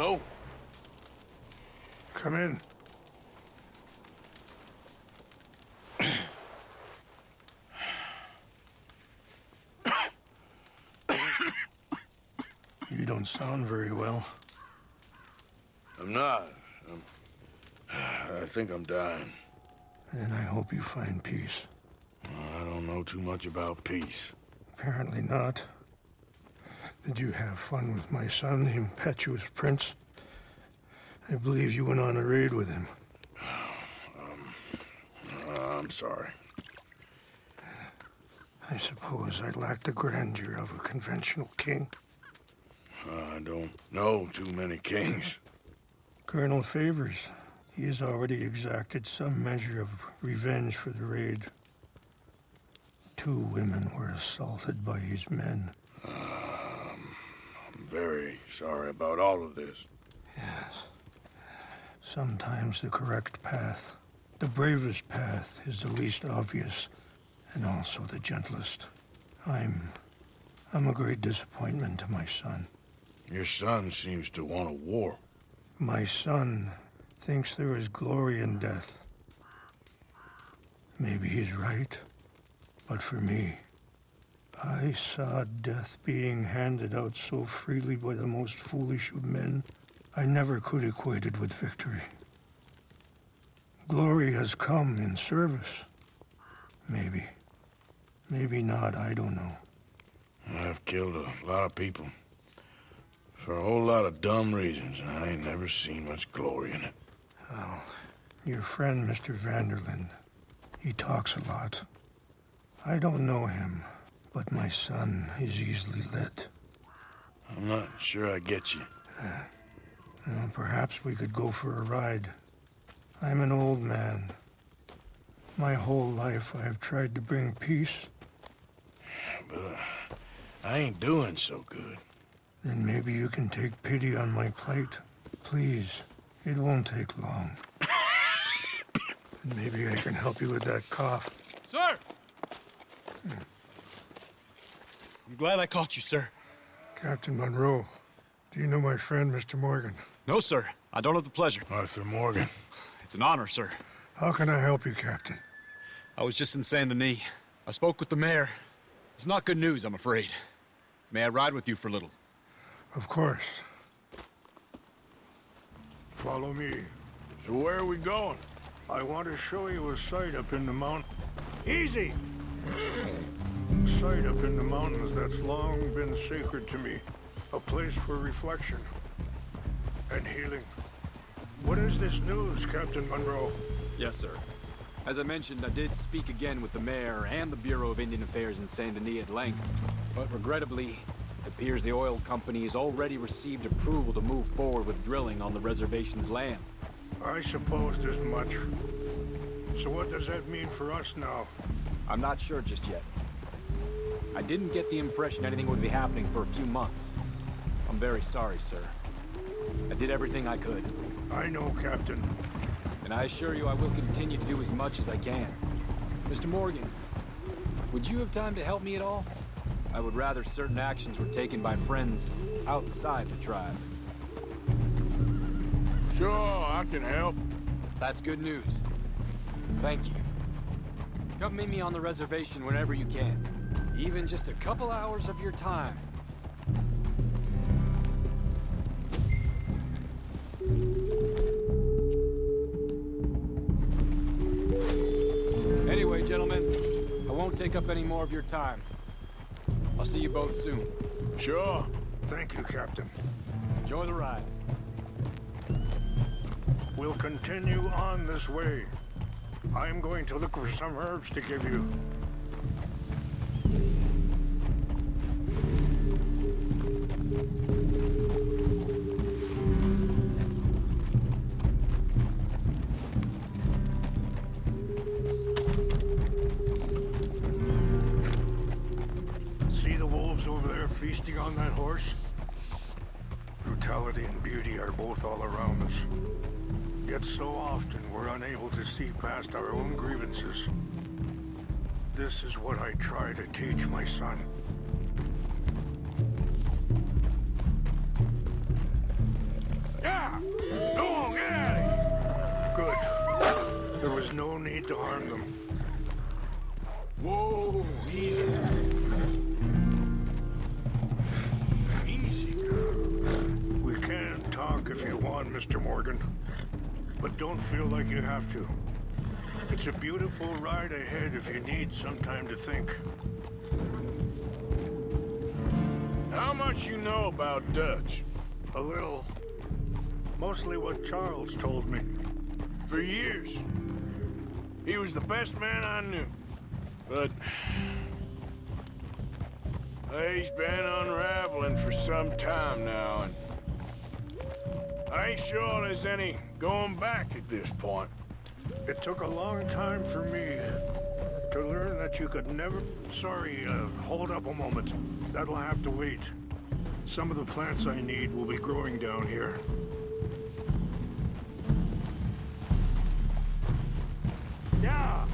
Hello? Come in. You don't sound very well. I'm not. I think I'm dying. Then I hope you find peace. I don't know too much about peace. Apparently not. Did you have fun with my son, the impetuous prince? I believe you went on a raid with him. I'm sorry. I suppose I lack the grandeur of a conventional king. I don't know too many kings. Colonel Favors, he has already exacted some measure of revenge for the raid. 2 women were assaulted by his men. I'm very sorry about all of this. Yes. Sometimes the correct path, the bravest path, is the least obvious, and also the gentlest. I'm a great disappointment to my son. Your son seems to want a war. My son thinks there is glory in death. Maybe he's right, but for me, I saw death being handed out so freely by the most foolish of men, I never could equate it with victory. Glory has come in service. Maybe. Maybe not, I don't know. I've killed a lot of people. For a whole lot of dumb reasons, and I ain't never seen much glory in it. Well, your friend, Mr. Vanderlyn, he talks a lot. I don't know him, but my son is easily led. I'm not sure I get you. Well, perhaps we could go for a ride. I'm an old man. My whole life I have tried to bring peace. But I ain't doing so good. Then maybe you can take pity on my plight. Please, it won't take long. And maybe I can help you with that cough. Sir! I'm glad I caught you, sir. Captain Monroe, do you know my friend, Mr. Morgan? No, sir. I don't have the pleasure. Arthur Morgan. It's an honor, sir. How can I help you, Captain? I was just in Saint Denis. I spoke with the mayor. It's not good news, I'm afraid. May I ride with you for a little? Of course. Follow me. So where are we going? I want to show you a sight up in the mountain. Easy! Sight up in the mountains that's long been sacred to me. A place for reflection and healing. What is this news, Captain Monroe? Yes, sir. As I mentioned, I did speak again with the mayor and the Bureau of Indian Affairs in Saint Denis at length. But regrettably, it appears the oil company has already received approval to move forward with drilling on the reservation's land. I supposed as much. So what does that mean for us now? I'm not sure just yet. I didn't get the impression anything would be happening for a few months. I'm very sorry, sir. I did everything I could. I know, Captain. And I assure you I will continue to do as much as I can. Mr. Morgan, would you have time to help me at all? I would rather certain actions were taken by friends outside the tribe. Sure, I can help. That's good news. Thank you. Come meet me on the reservation whenever you can. Even just a couple hours of your time. Anyway, gentlemen, I won't take up any more of your time. I'll see you both soon. Sure. Thank you, Captain. Enjoy the ride. We'll continue on this way. I'm going to look for some herbs to give you. See the wolves over there feasting on that horse? Brutality and beauty are both all around us. Yet so often we're unable to see past our own grievances. This is what I try to teach my son. to harm them. Whoa, easy. Easy, girl. We can talk if you want, Mr. Morgan. But don't feel like you have to. It's a beautiful ride ahead if you need some time to think. How much you know about Dutch? A little. Mostly what Charles told me. For years. He was the best man I knew. But he's been unraveling for some time now, and I ain't sure there's any going back at this point. It took a long time for me to learn that you could never... Sorry, hold up a moment. That'll have to wait. Some of the plants I need will be growing down here. Yeah!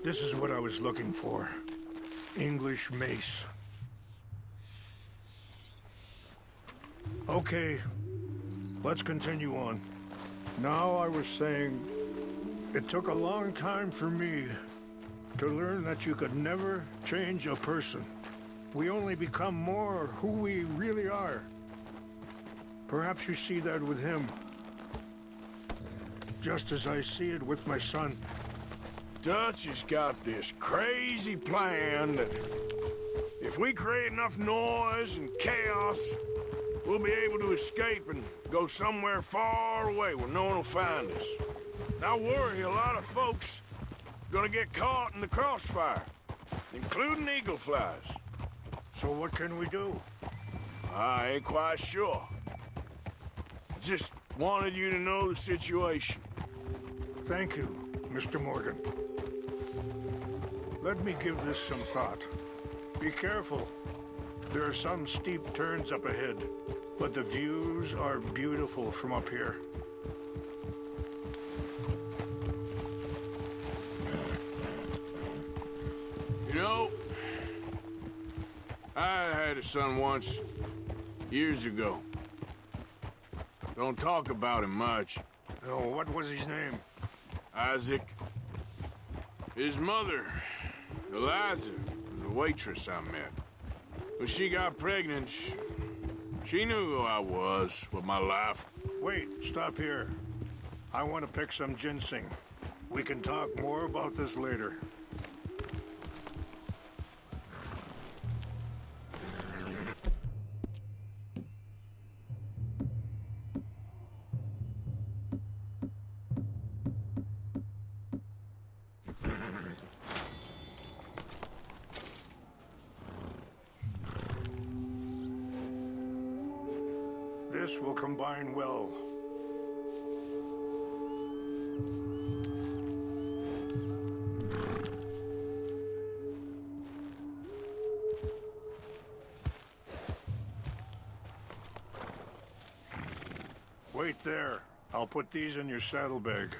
This is what I was looking for. English mace. Okay, let's continue on. Now I was saying, it took a long time for me to learn that you could never change a person. We only become more who we really are. Perhaps you see that with him. Just as I see it with my son. Dutch has got this crazy plan that if we create enough noise and chaos, we'll be able to escape and go somewhere far away where no one will find us. I worry a lot of folks are gonna get caught in the crossfire, including eagle flies. So what can we do? I ain't quite sure. Just wanted you to know the situation. Thank you, Mr. Morgan. Let me give this some thought. Be careful. There are some steep turns up ahead, but the views are beautiful from up here. You know, I had a son once, years ago. Don't talk about him much. Oh, what was his name? Isaac. His mother, Eliza, was a waitress I met. When she got pregnant, she knew who I was with my life. Wait, stop here. I want to pick some ginseng. We can talk more about this later. This will combine well. Wait there. I'll put these in your saddlebag.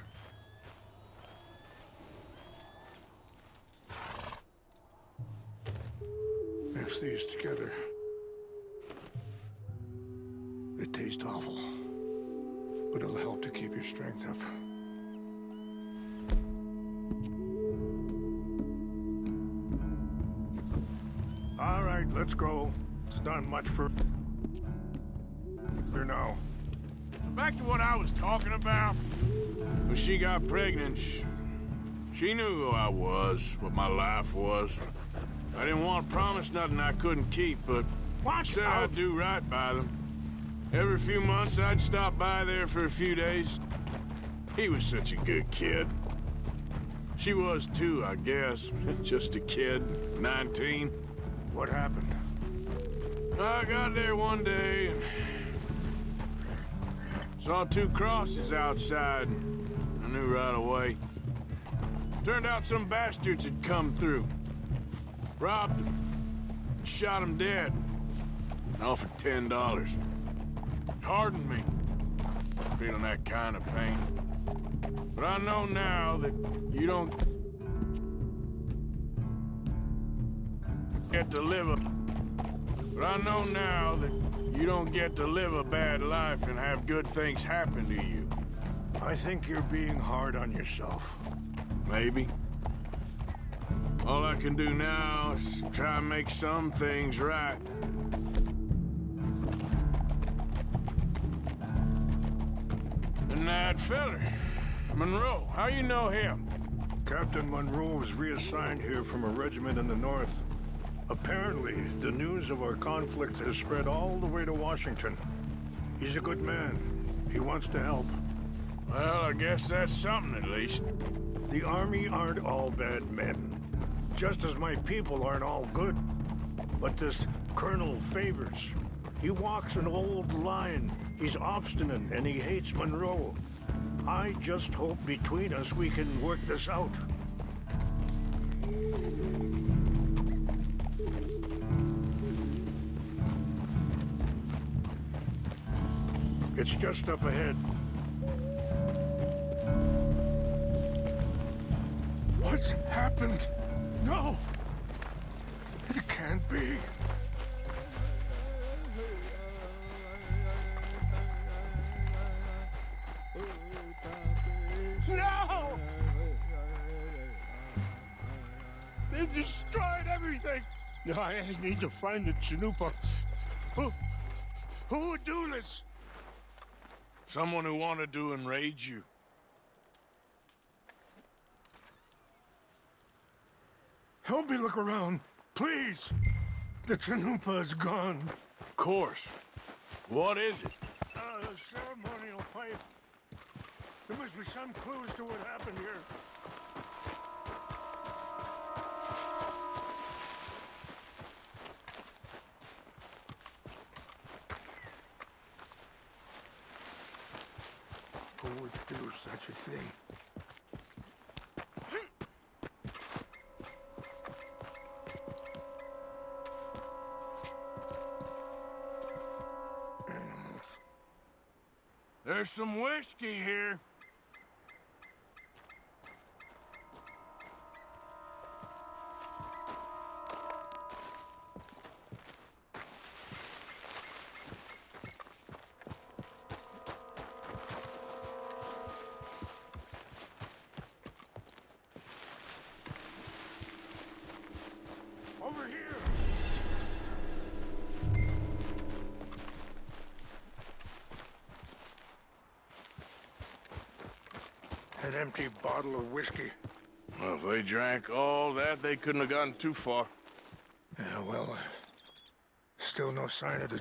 Mix these together. It tastes awful, but it'll help to keep your strength up. All right, let's go. It's not much for now. So back to what I was talking about. When she got pregnant, she knew who I was, what my life was. I didn't want to promise nothing I couldn't keep, but said I'd do right by them. Every few months, I'd stop by there for a few days. He was such a good kid. She was too, I guess. Just a kid, 19. What happened? I got there one day and saw two crosses outside. I knew right away. Turned out some bastards had come through. Robbed him. Shot him dead. And offered $10. Hardened me. Feeling that kind of pain. But I know now that you don't get to live a... But I know now that you don't get to live a bad life and have good things happen to you. I think you're being hard on yourself. Maybe. All I can do now is try and make some things right. And that feller, Monroe, how you know him? Captain Monroe was reassigned here from a regiment in the north. Apparently, the news of our conflict has spread all the way to Washington. He's a good man. He wants to help. Well, I guess that's something at least. The Army aren't all bad men. Just as my people aren't all good. But this Colonel Favors, he walks an old line. He's obstinate and he hates Monroe. I just hope between us we can work this out. It's just up ahead. What's happened? No! It can't be. No! They destroyed everything! I need to find the Chanupa. Who would do this? Someone who wanted to enrage you. Help me look around, please. The Chanupa is gone. Of course. What is it? The ceremonial pipe. There must be some clues to what happened here. Who would do such a thing? There's some whiskey here. Over here! An empty bottle of whiskey. Well, if they drank all that, they couldn't have gotten too far. Yeah, well, still no sign of the...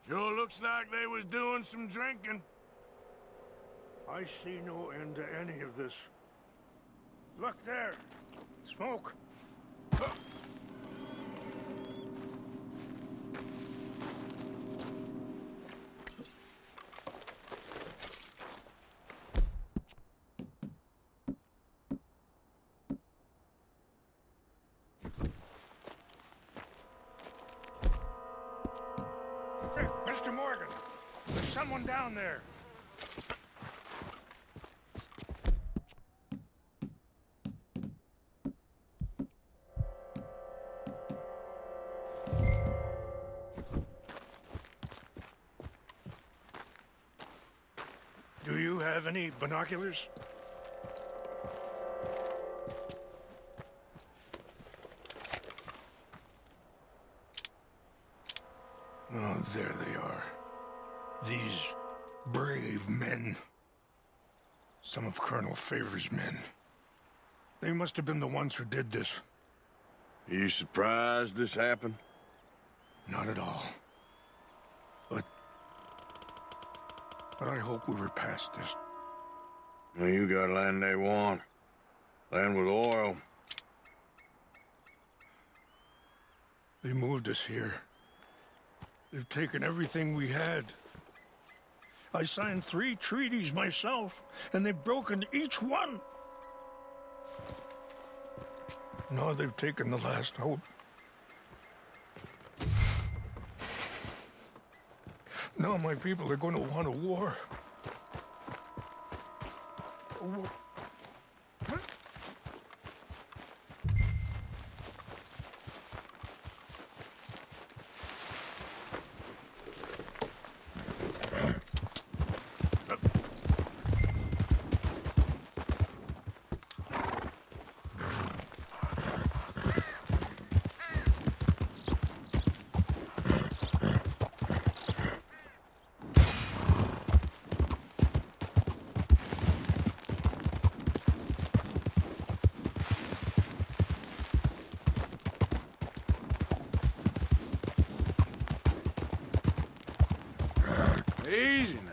Sure looks like they was doing some drinking. I see no end to any of this. Look there! Smoke! Hey, Mr. Morgan! There's someone down there! Do you have any binoculars? Oh, there they are. These brave men. Some of Colonel Favors' men. They must have been the ones who did this. Are you surprised this happened? Not at all. But I hope we were past this. Well, you got land they want. Land with oil. They moved us here. They've taken everything we had. I signed 3 treaties myself, and they've broken each one. Now they've taken the last hope. Now my people are going to want a war. A war. Easy now.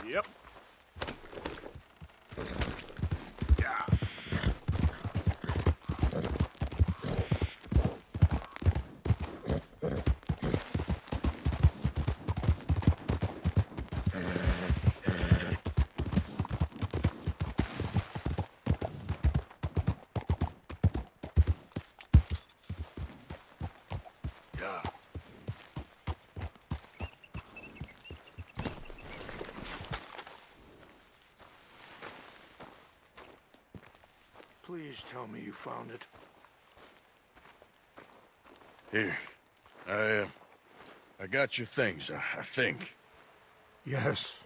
Yep. Yeah. Please tell me you found it. Here. I got your things, I think. Yes.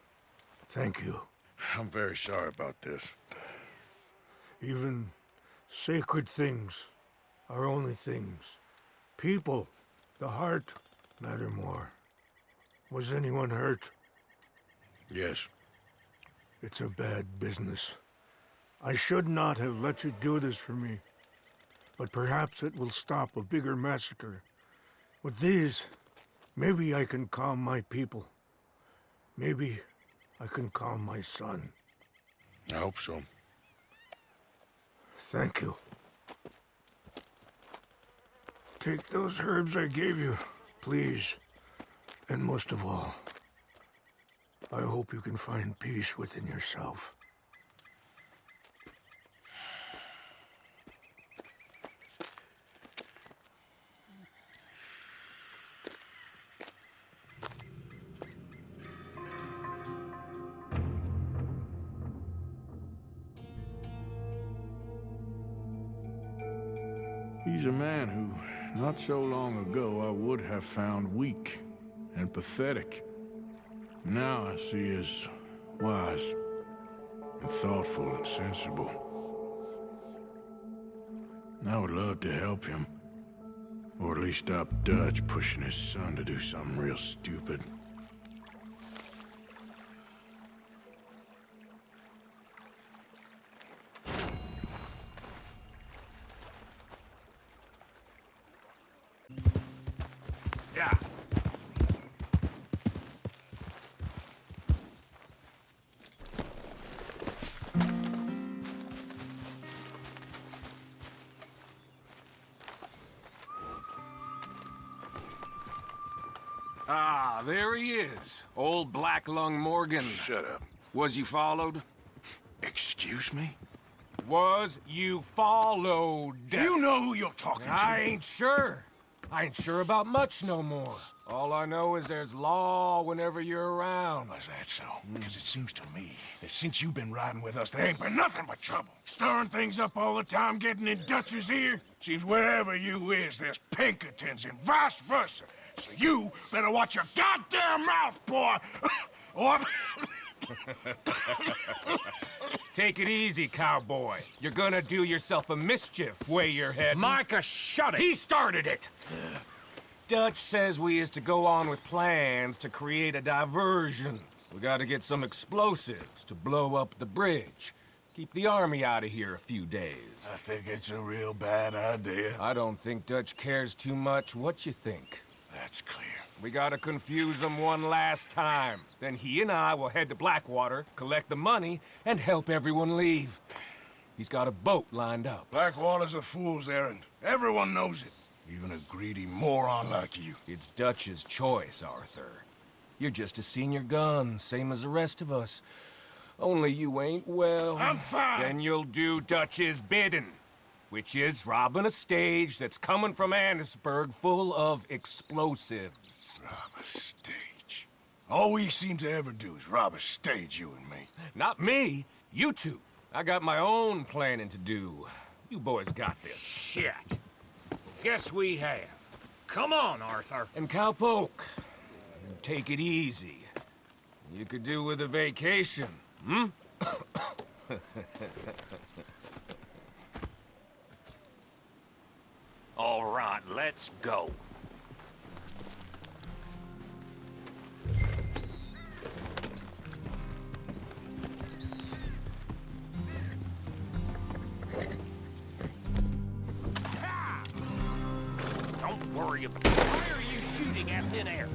Thank you. I'm very sorry about this. Even sacred things are only things. People, the heart, matter more. Was anyone hurt? Yes. It's a bad business. I should not have let you do this for me. But perhaps it will stop a bigger massacre. With these, maybe I can calm my people. Maybe I can calm my son. I hope so. Thank you. Take those herbs I gave you, please. And most of all, I hope you can find peace within yourself. He's a man who, not so long ago, I would have found weak and pathetic. Now I see as wise and thoughtful and sensible. I would love to help him, or at least stop Dutch pushing his son to do something real stupid. Yeah. Ah, there he is. Old Black Lung Morgan. Shut up. Was you followed? Excuse me? Was you followed? You know who you're talking to. I ain't sure. I ain't sure about much no more. All I know is there's law whenever you're around. Is that so? Because it seems to me that since you've been riding with us, there ain't been nothing but trouble. Stirring things up all the time, getting in Dutch's ear. Seems wherever you is, there's Pinkertons and vice versa. So you better watch your goddamn mouth, boy! Or... Take it easy, cowboy. You're gonna do yourself a mischief way you're heading. Micah, shut it! He started it! Dutch says we is to go on with plans to create a diversion. We gotta get some explosives to blow up the bridge. Keep the army out of here a few days. I think it's a real bad idea. I don't think Dutch cares too much what you think. That's clear. We gotta confuse him one last time. Then he and I will head to Blackwater, collect the money, and help everyone leave. He's got a boat lined up. Blackwater's a fool's errand. Everyone knows it. Even a greedy moron like you. It's Dutch's choice, Arthur. You're just a senior gun, same as the rest of us. Only you ain't well. I'm fine. Then you'll do Dutch's bidding, which is robbing a stage that's coming from Annisburg full of explosives. Rob a stage. All we seem to ever do is rob a stage, you and me. Not me, you two. I got my own planning to do. You boys got this. Shit. Guess we have. Come on, Arthur. And Cowpoke, take it easy. You could do with a vacation, hmm? All right, let's go. Don't worry about... Why are you shooting at thin air?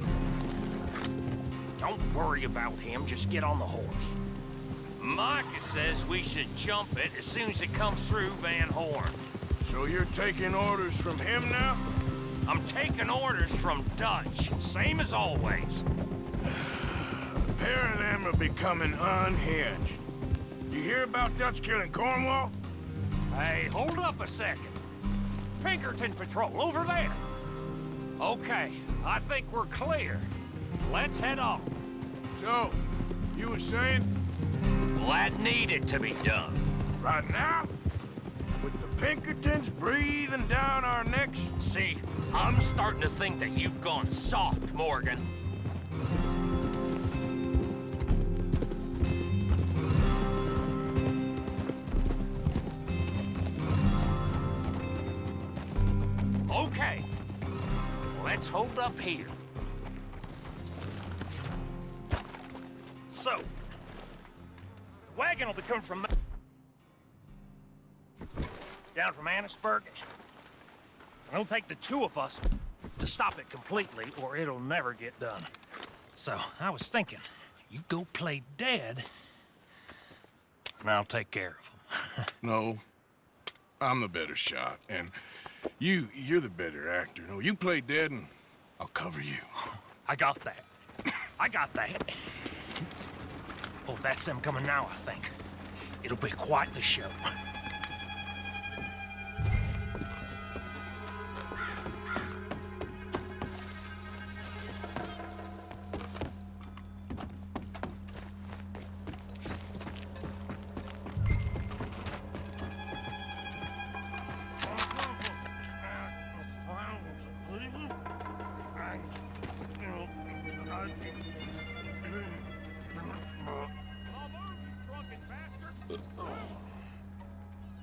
Don't worry about him, just get on the horse. Micah says we should jump it as soon as it comes through Van Horn. So you're taking orders from him now? I'm taking orders from Dutch, same as always. A pair of them are becoming unhinged. You hear about Dutch killing Cornwall? Hey, hold up a second. Pinkerton Patrol, over there. Okay, I think we're clear. Let's head on. So, you were saying? Well, that needed to be done. Right now? With Pinkertons breathing down our necks? See, I'm starting to think that you've gone soft, Morgan. Okay, let's hold up here. So, the wagon will be coming from down from Annisburg. It'll take the two of us to stop it completely, or it'll never get done. So, I was thinking, you go play dead, and I'll take care of him. No, I'm the better shot, and you're the better actor. No, you play dead, and I'll cover you. I got that. I got that. Oh, that's them coming now, I think. It'll be quite the show.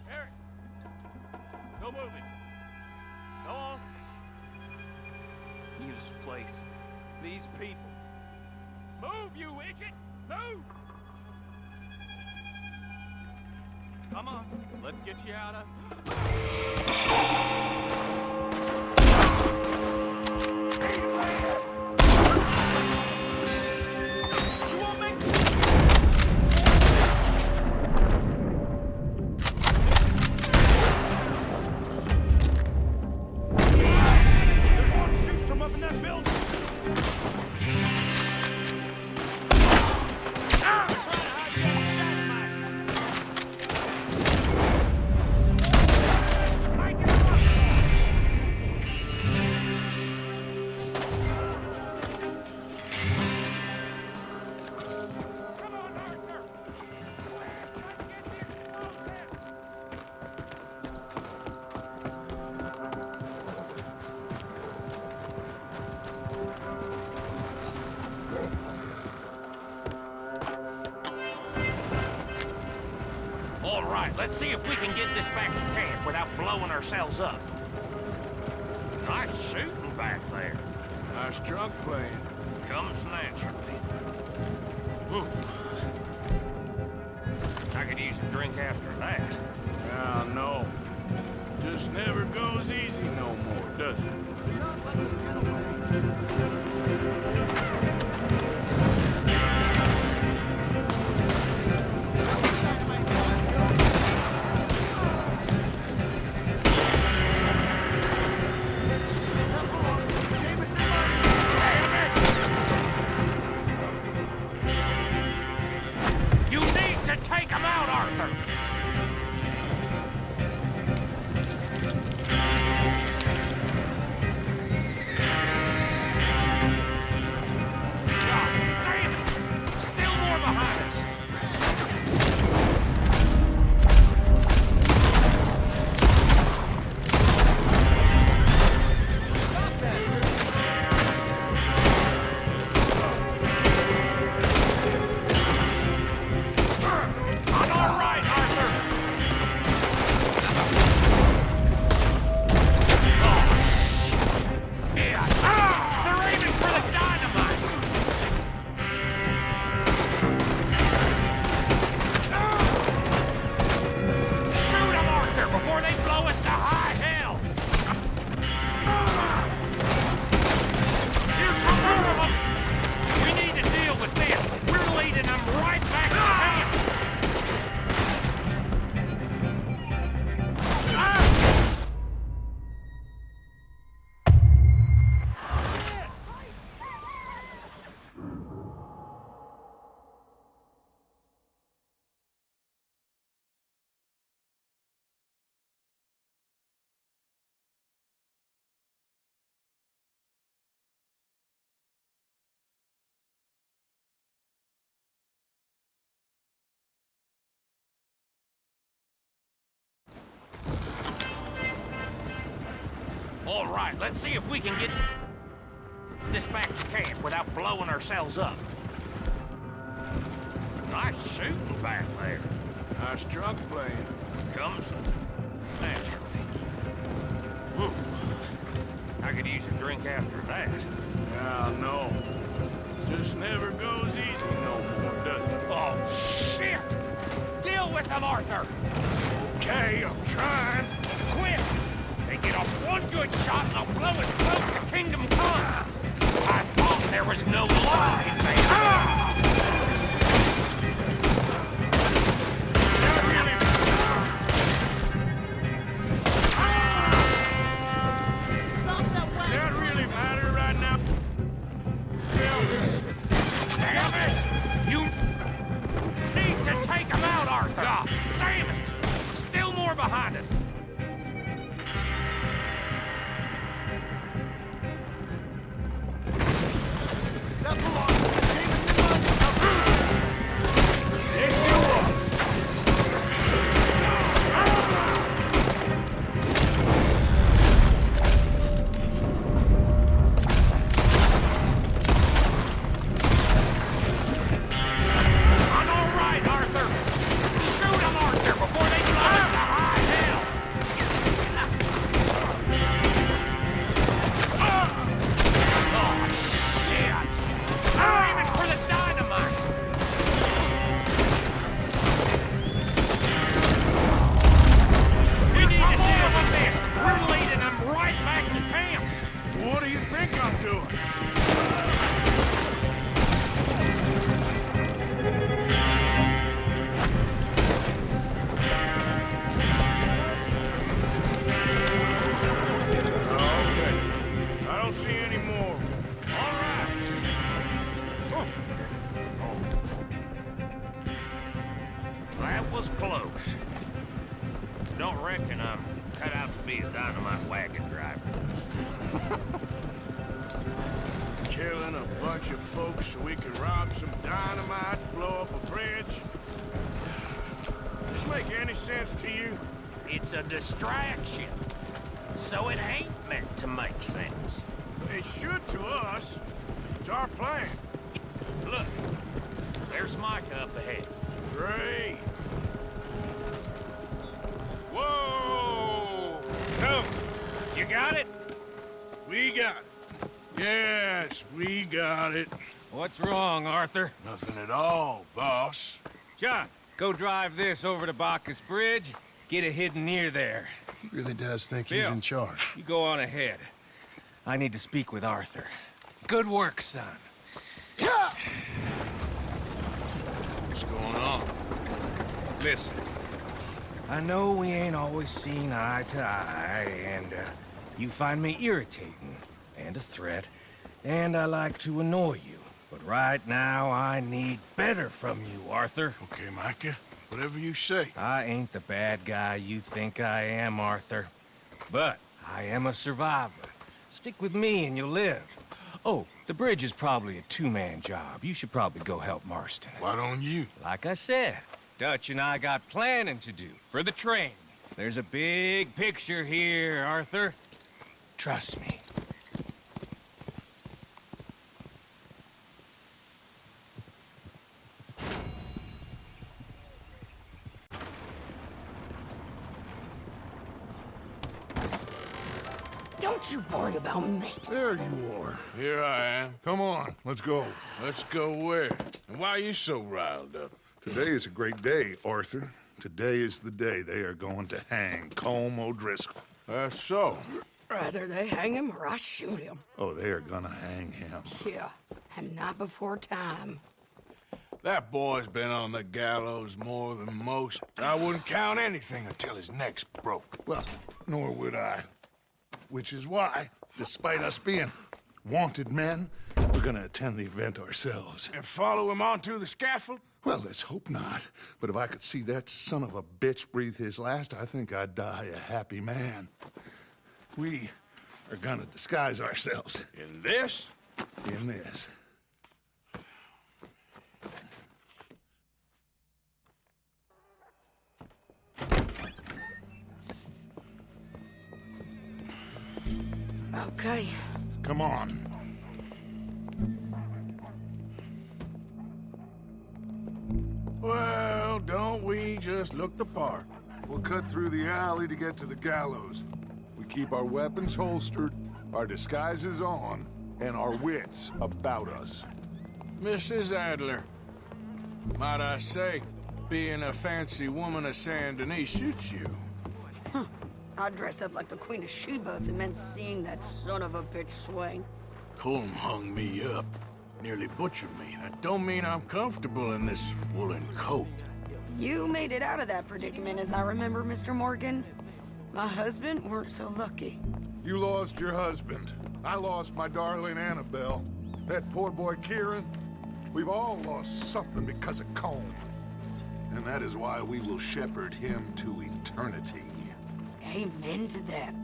Harry, no moving. Go on. This place, these people. Move, you idiot! Move! Come on, let's get you out of... All right, let's see if we can get this back to camp without blowing ourselves up. Nice shooting back there. Nice drunk playing. Comes naturally. I could use a drink after that. Ah, no. Just never goes easy no more, does it? You need to take him out, Arthur! All right, let's see if we can get this back to camp without blowing ourselves up. Nice shooting back there. Nice drunk playing. Comes naturally. Whew. I could use a drink after that. Yeah, no. Just never goes easy no more, does it? Oh, shit! Deal with them, Arthur! Okay, I'm trying. Quick! They get off one good shot and I'll blow his close to Kingdom Come! I thought there was no line there! Does that really matter right now? Damn it! You need to take him out, Arthur! God damn it! Still more behind us! I'm all right, Arthur! Shoot him, Arthur, before they blow us to high hell! Oh, shit! They're aiming for the dynamite! We need to deal with this! We're leading them right back to camp! What do you think I'm doing? Okay. I don't see any more. All right! That was close. Don't reckon I'm cut out to be a dynamite wagon driver. Killing a bunch of folks so we can rob some dynamite, blow up a bridge. This make any sense to you? It's a distraction, so it ain't meant to make sense. It should to us. It's our plan. Look, there's Micah up ahead. Great. Whoa! So, you got it? We got it. Yes, we got it. What's wrong, Arthur? Nothing at all, boss. John, go drive this over to Bacchus Bridge. Get it hidden near there. He really does think he's Bill. in charge. You go on ahead. I need to speak with Arthur. Good work, son. What's going on? Listen, I know we ain't always seen eye to eye, and you find me irritating and a threat, and I like to annoy you. But right now, I need better from you, Arthur. Okay, Micah. Whatever you say. I ain't the bad guy you think I am, Arthur. But I am a survivor. Stick with me and you'll live. Oh, the bridge is probably a two-man job. You should probably go help Marston. Why don't you? Like I said, Dutch and I got planning to do for the train. There's a big picture here, Arthur. Trust me. Don't you worry about me. There you are. Here I am. Come on, let's go. Let's go where? And why are you so riled up? Today is a great day, Arthur. Today is the day they are going to hang Colm O'Driscoll. That's so. Rather they hang him or I shoot him. Oh, they are gonna hang him. Yeah, and not before time. That boy's been on the gallows more than most. I wouldn't count anything until his neck's broke. Well, nor would I. Which is why, despite us being wanted men, we're gonna attend the event ourselves. And follow him onto the scaffold? Well, let's hope not. But if I could see that son of a bitch breathe his last, I think I'd die a happy man. We are gonna disguise ourselves In this? in this. Okay. Come on. Well, don't we just look the part? We'll cut through the alley to get to the gallows. We keep our weapons holstered, our disguises on, and our wits about us. Mrs. Adler, might I say, being a fancy woman of Saint Denis suits you. I'd dress up like the Queen of Sheba if it meant seeing that son of a bitch swing. Colm hung me up, nearly butchered me. That don't mean I'm comfortable in this woolen coat. You made it out of that predicament, as I remember, Mr. Morgan. My husband weren't so lucky. You lost your husband. I lost my darling Annabelle. That poor boy Kieran. We've all lost something because of Colm. And that is why we will shepherd him to eternity. Amen to that.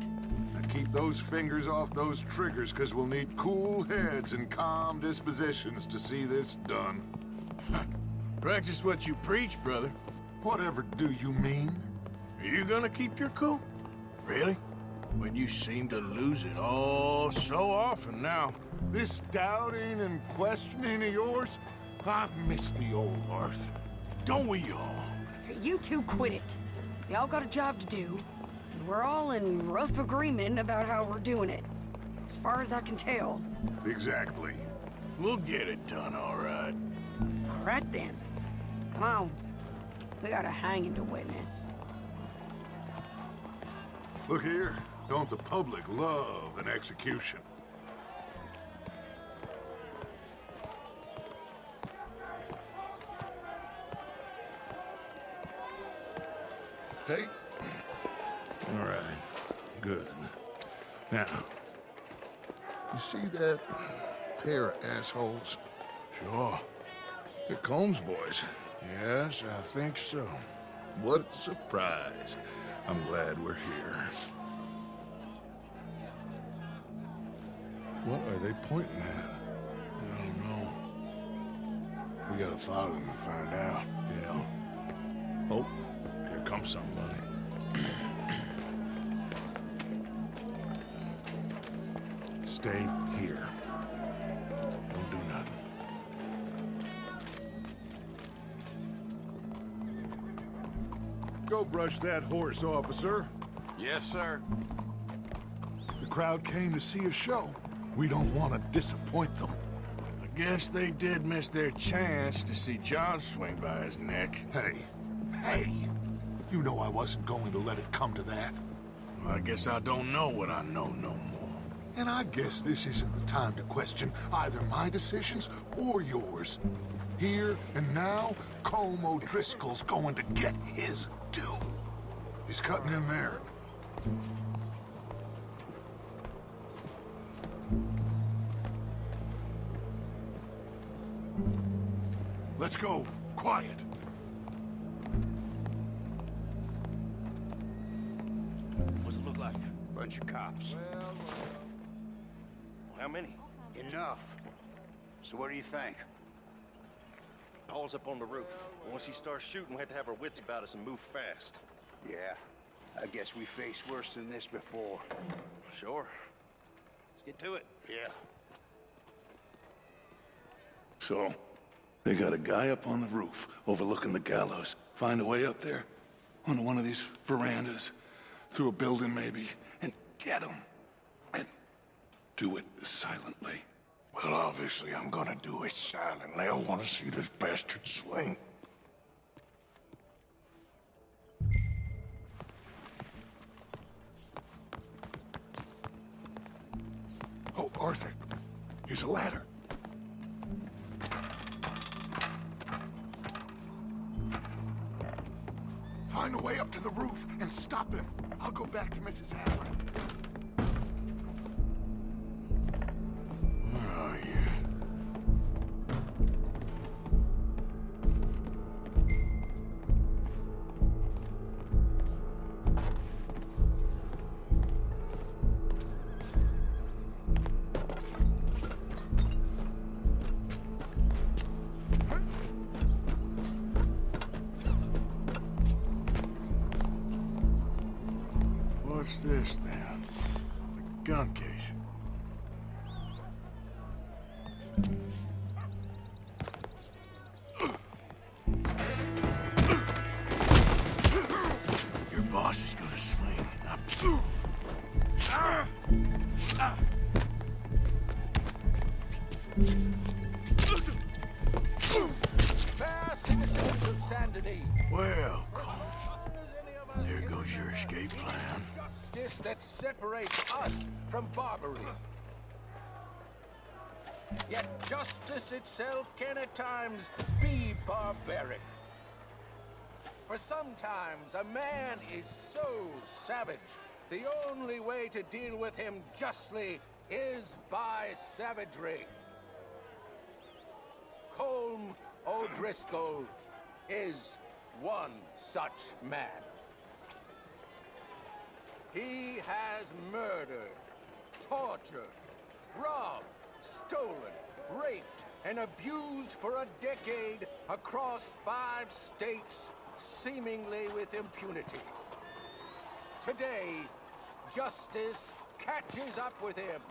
Now keep those fingers off those triggers, because we'll need cool heads and calm dispositions to see this done. Practice what you preach, brother. Whatever do you mean? Are you gonna keep your cool? Really? When you seem to lose it all so often now. This doubting and questioning of yours? I miss the old Arthur. Don't we all? You two quit it. Y'all got a job to do, and we're all in rough agreement about how we're doing it. As far as I can tell. Exactly. We'll get it done, all right. All right then. Come on. We got a hanging to witness. Look here. Don't the public love an execution? Hey. All right. Good. Now, you see that pair of assholes? Sure. They're Colm's boys. Yes, I think so. What a surprise. I'm glad we're here. What are they pointing at? I don't know. We gotta follow them and find out. Yeah. Oh, here comes somebody. Stay here. Don't do nothing. Go brush that horse, officer. Yes, sir. The crowd came to see a show. We don't want to disappoint them. I guess they did miss their chance to see John swing by his neck. Hey, you know I wasn't going to let it come to that. Well, I guess I don't know what I know no more. And I guess this isn't the time to question either my decisions or yours. Here and now, Colm O'Driscoll's going to get his due. He's cutting in there. Let's go. Quiet. What's it look like? Bunch of cops. Well, how many? Enough. So what do you think? Paul's up on the roof. Once he starts shooting, we have to have our wits about us and move fast. Yeah, I guess we faced worse than this before. Sure. Let's get to it. Yeah. So, they got a guy up on the roof overlooking the gallows. Find a way up there, onto one of these verandas, through a building maybe, and get him. And do it silently. Well, obviously, I'm gonna do it silently. I want to see this bastard swing. Oh, Arthur, here's a ladder. Find a way up to the roof and stop him. I'll go back to Mrs. Adler. Where are you? What's this, then? The gun case. Fair citizens of Saint Denis, Well, Colm, there goes your escape plan. justice that separates us from Barbary. Yet justice itself can at times be barbaric. For sometimes a man is so savage, the only way to deal with him justly is by savagery. Colm O'Driscoll is one such man. He has murdered, tortured, robbed, stolen, raped, and abused for a decade across 5 states, seemingly with impunity. Today, justice catches up with him.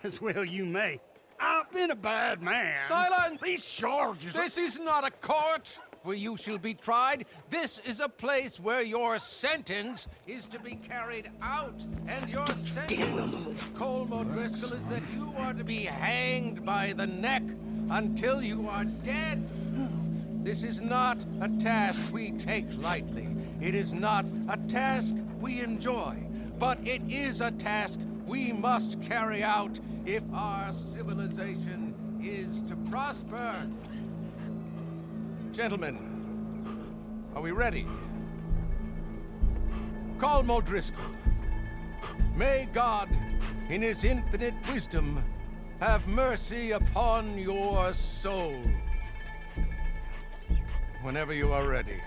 As well you may. I've been a bad man. Silence! These charges... This is not a court where you shall be tried. This is a place where your sentence is to be carried out. And your sentence, Colm O'Driscoll, is that you are to be hanged by the neck until you are dead. This is not a task we take lightly. It is not a task we enjoy. But it is a task we must carry out if our civilization is to prosper. Gentlemen, are we ready? Colm O'Driscoll, may God, in his infinite wisdom, have mercy upon your soul. Whenever you are ready.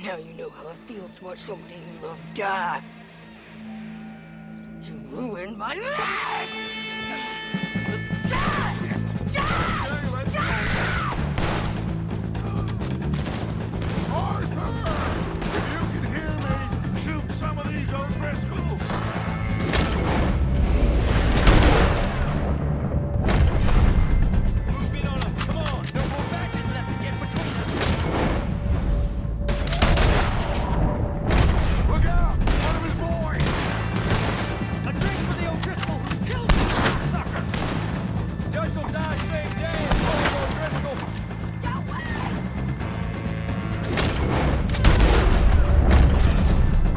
Now you know how it feels to watch somebody you love die. You ruined my life! Arthur! If you can hear me, shoot some of these O'Driscolls! Move in on him. Come on. No more matches left to get between us. Look out! One of his boys! A drink for the O'Driscoll who killed the sucker. Judge will die same day as Colm O'Driscoll.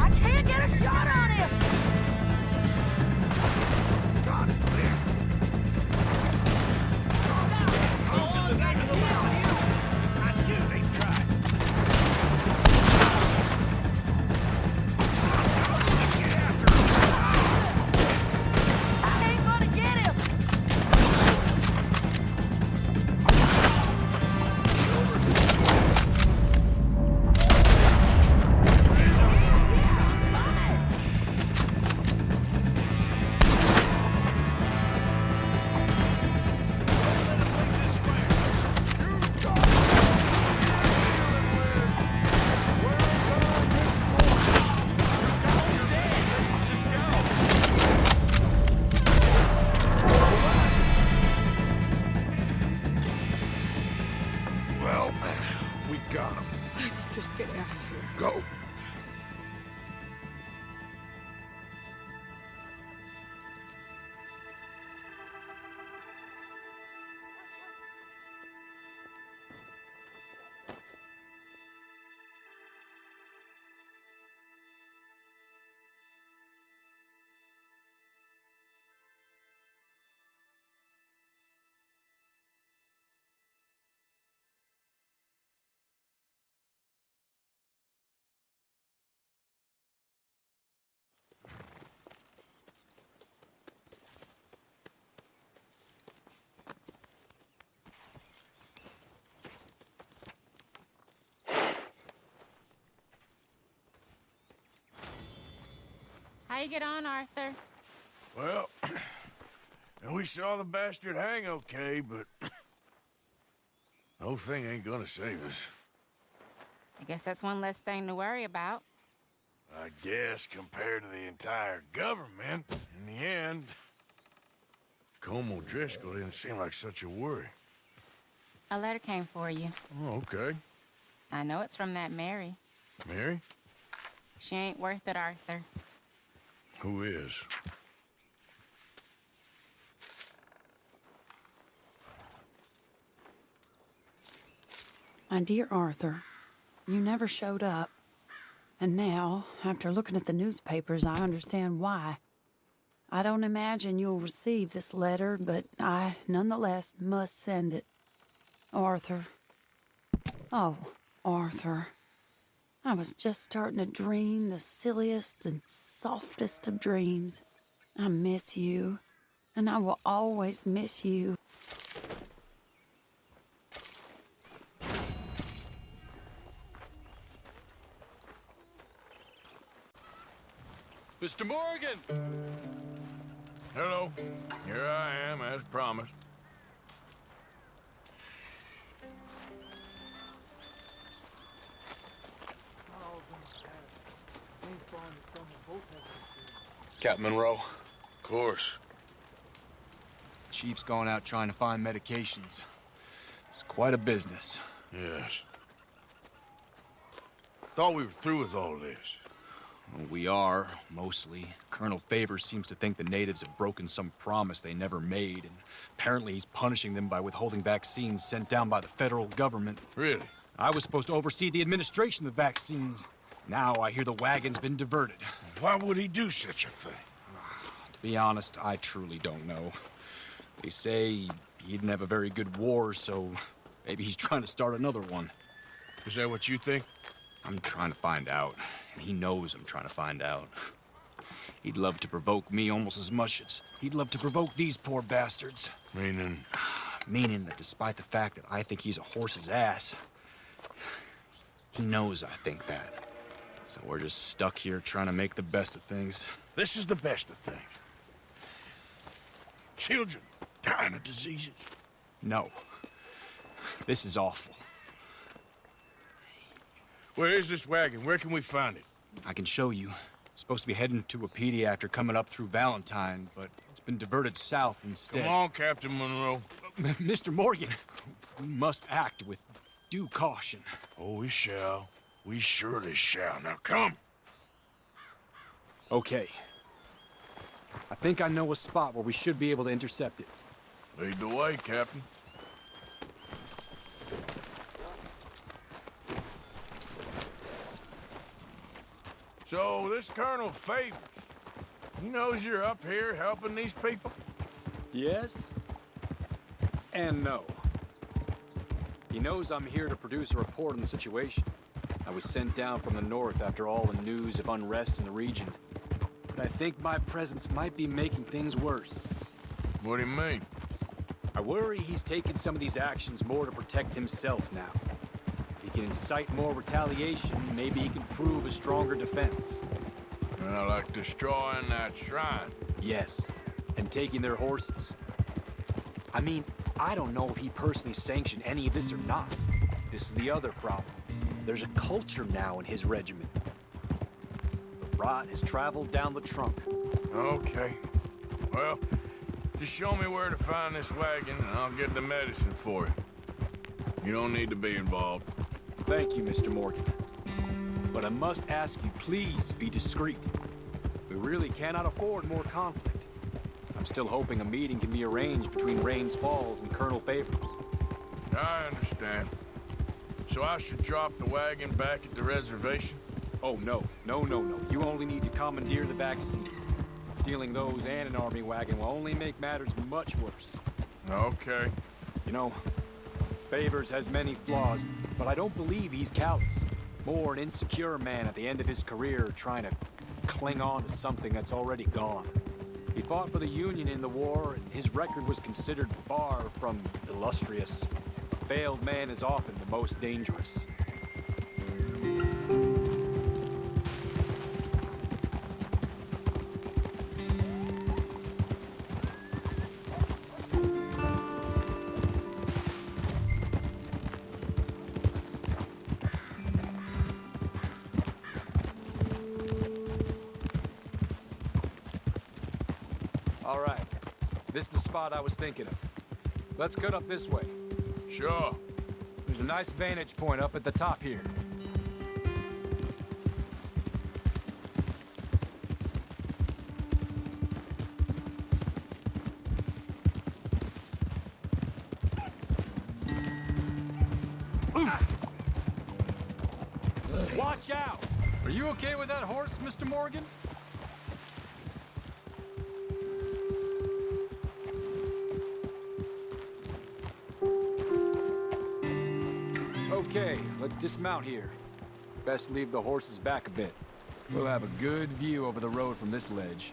I can't get a shot on him! Got it, clear. I knew they'd try. I ain't gonna get him! Well, we got him. Let's just get out of here. Go. How you get on, Arthur? Well, and we saw the bastard hang okay, but the whole thing ain't gonna save us. I guess that's one less thing to worry about. I guess compared to the entire government, in the end, Colm O'Driscoll didn't seem like such a worry. A letter came for you. Oh, okay. I know it's from that Mary. Mary? She ain't worth it, Arthur. Who is? My dear Arthur, you never showed up. And now, after looking at the newspapers, I understand why. I don't imagine you'll receive this letter, but I, nonetheless, must send it. Arthur. Oh, Arthur. I was just starting to dream the silliest and softest of dreams. I miss you, and I will always miss you. Mr. Morgan! Hello. Here I am, as promised. Captain Monroe. Of course. Chief's going out trying to find medications. It's quite a business. Yes. Thought we were through with all this. Well, we are, mostly. Colonel Favors seems to think the natives have broken some promise they never made, and apparently he's punishing them by withholding vaccines sent down by the federal government. Really? I was supposed to oversee the administration of the vaccines. Now I hear the wagon's been diverted. Why would he do such a thing? To be honest, I truly don't know. They say he didn't have a very good war, so maybe he's trying to start another one. Is that what you think? I'm trying to find out, and he knows I'm trying to find out. He'd love to provoke me almost as much as he'd love to provoke these poor bastards. Meaning? Meaning that despite the fact that I think he's a horse's ass, he knows I think that. So we're just stuck here trying to make the best of things. This is the best of things. Children dying of diseases. No. This is awful. Where is this wagon? Where can we find it? I can show you. It's supposed to be heading to Wapiti after coming up through Valentine, but it's been diverted south instead. Come on, Captain Monroe. Mr. Morgan, we must act with due caution. Oh, we shall. We surely shall. Now come. Okay. I think I know a spot where we should be able to intercept it. Lead the way, Captain. So, this Colonel Favors, he knows you're up here helping these people? Yes and no. He knows I'm here to produce a report on the situation. I was sent down from the north after all the news of unrest in the region. But I think my presence might be making things worse. What do you mean? I worry he's taking some of these actions more to protect himself now. If he can incite more retaliation, maybe he can prove a stronger defense. Like destroying that shrine. Yes, and taking their horses. I mean, I don't know if he personally sanctioned any of this or not. This is the other problem. There's a culture now in his regiment. The rot has traveled down the trunk. Okay. Well, just show me where to find this wagon, and I'll get the medicine for you. You don't need to be involved. Thank you, Mr. Morgan. But I must ask you, please be discreet. We really cannot afford more conflict. I'm still hoping a meeting can be arranged between Rains Falls and Colonel Favors. I understand. So I should drop the wagon back at the reservation? Oh, no. No. You only need to commandeer the vaccine. Stealing those and an army wagon will only make matters much worse. Okay. You know, Favors has many flaws, but I don't believe he's callous. More an insecure man at the end of his career trying to cling on to something that's already gone. He fought for the Union in the war, and his record was considered far from illustrious. A failed man is often the most dangerous. All right. This is the spot I was thinking of. Let's cut up this way. Sure. There's a nice vantage point up at the top here. Watch out! Are you okay with that horse, Mr. Morgan? Okay, let's dismount here. Best leave the horses back a bit. We'll have a good view over the road from this ledge.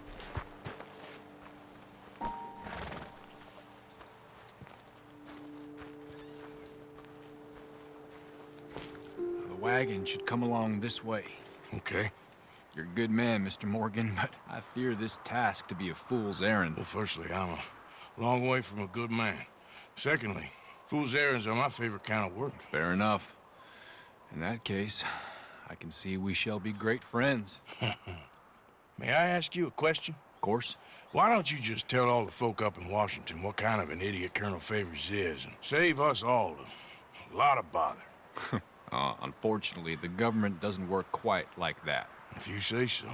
The wagon should come along this way. Okay. You're a good man, Mr. Morgan, but I fear this task to be a fool's errand. Well, firstly, I'm a long way from a good man. Secondly, fool's errands are my favorite kind of work. Fair enough. In that case, I can see we shall be great friends. May I ask you a question? Of course. Why don't you just tell all the folk up in Washington what kind of an idiot Colonel Favors is and save us all a lot of bother? Unfortunately, the government doesn't work quite like that. If you say so.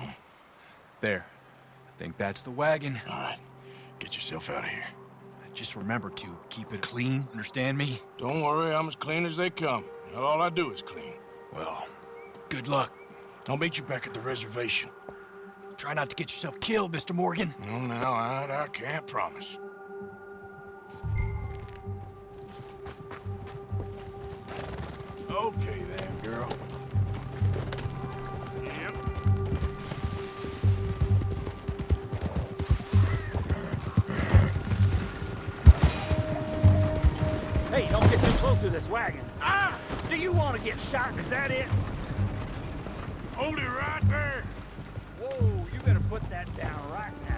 There. I think that's the wagon. All right. Get yourself out of here. Just remember to keep it clean, understand me? Don't worry, I'm as clean as they come. Not all I do is clean. Well, good luck. I'll meet you back at the reservation. Try not to get yourself killed, Mr. Morgan. No, now, I can't promise. Okay then, girl. Yep. Hey, don't get too close to this wagon. Ah! Do you want to get shot? Is that it? Hold it right there. Whoa, you better put that down right now.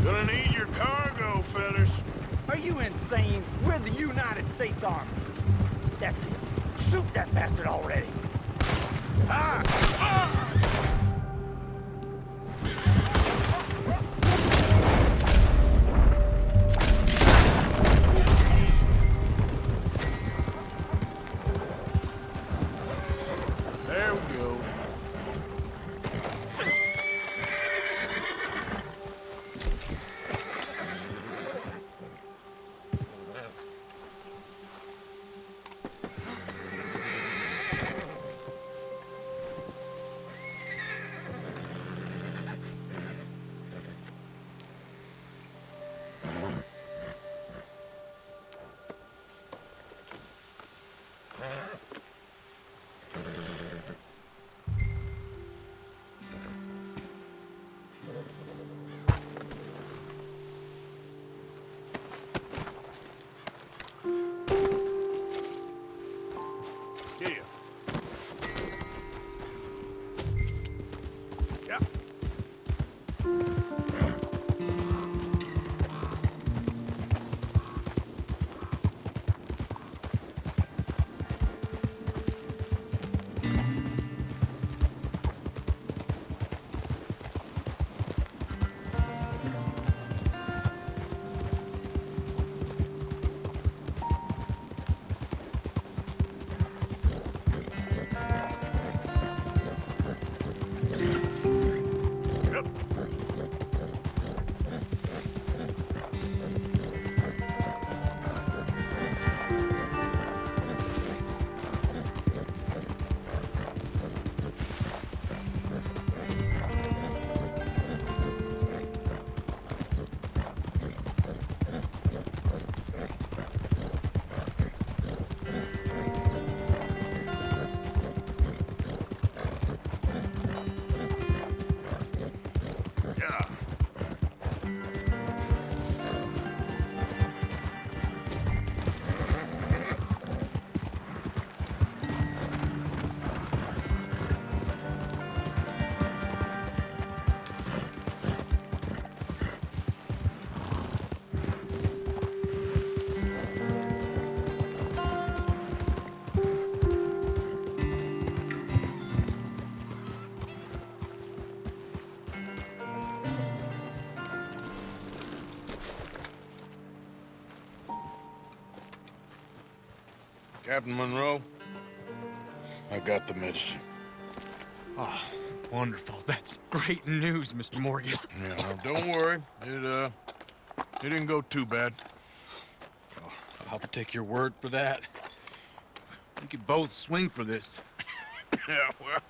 Gonna need your cargo, fellas. Are you insane? We're the United States Army. That's it. Shoot that bastard already. Ah! Ah! There we go. Here. Yep. Captain Monroe, I got the medicine. Oh, wonderful. That's great news, Mr. Morgan. Yeah, don't worry. It didn't go too bad. Oh, I'll take your word for that. We could both swing for this. Yeah, well,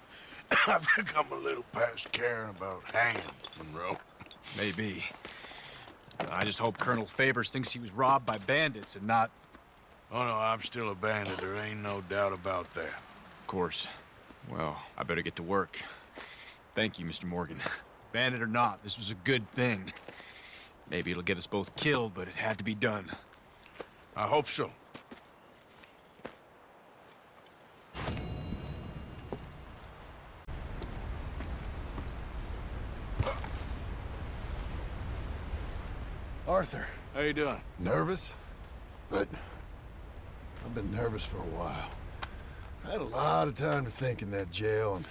I think I'm a little past caring about hanging, Monroe. Maybe. I just hope Colonel Favors thinks he was robbed by bandits and not... Oh, no, I'm still a bandit. There ain't no doubt about that. Of course. Well, I better get to work. Thank you, Mr. Morgan. Bandit or not, this was a good thing. Maybe it'll get us both killed, but it had to be done. I hope so. Arthur. How you doing? Nervous? But I've been nervous for a while. I had a lot of time to think in that jail, and I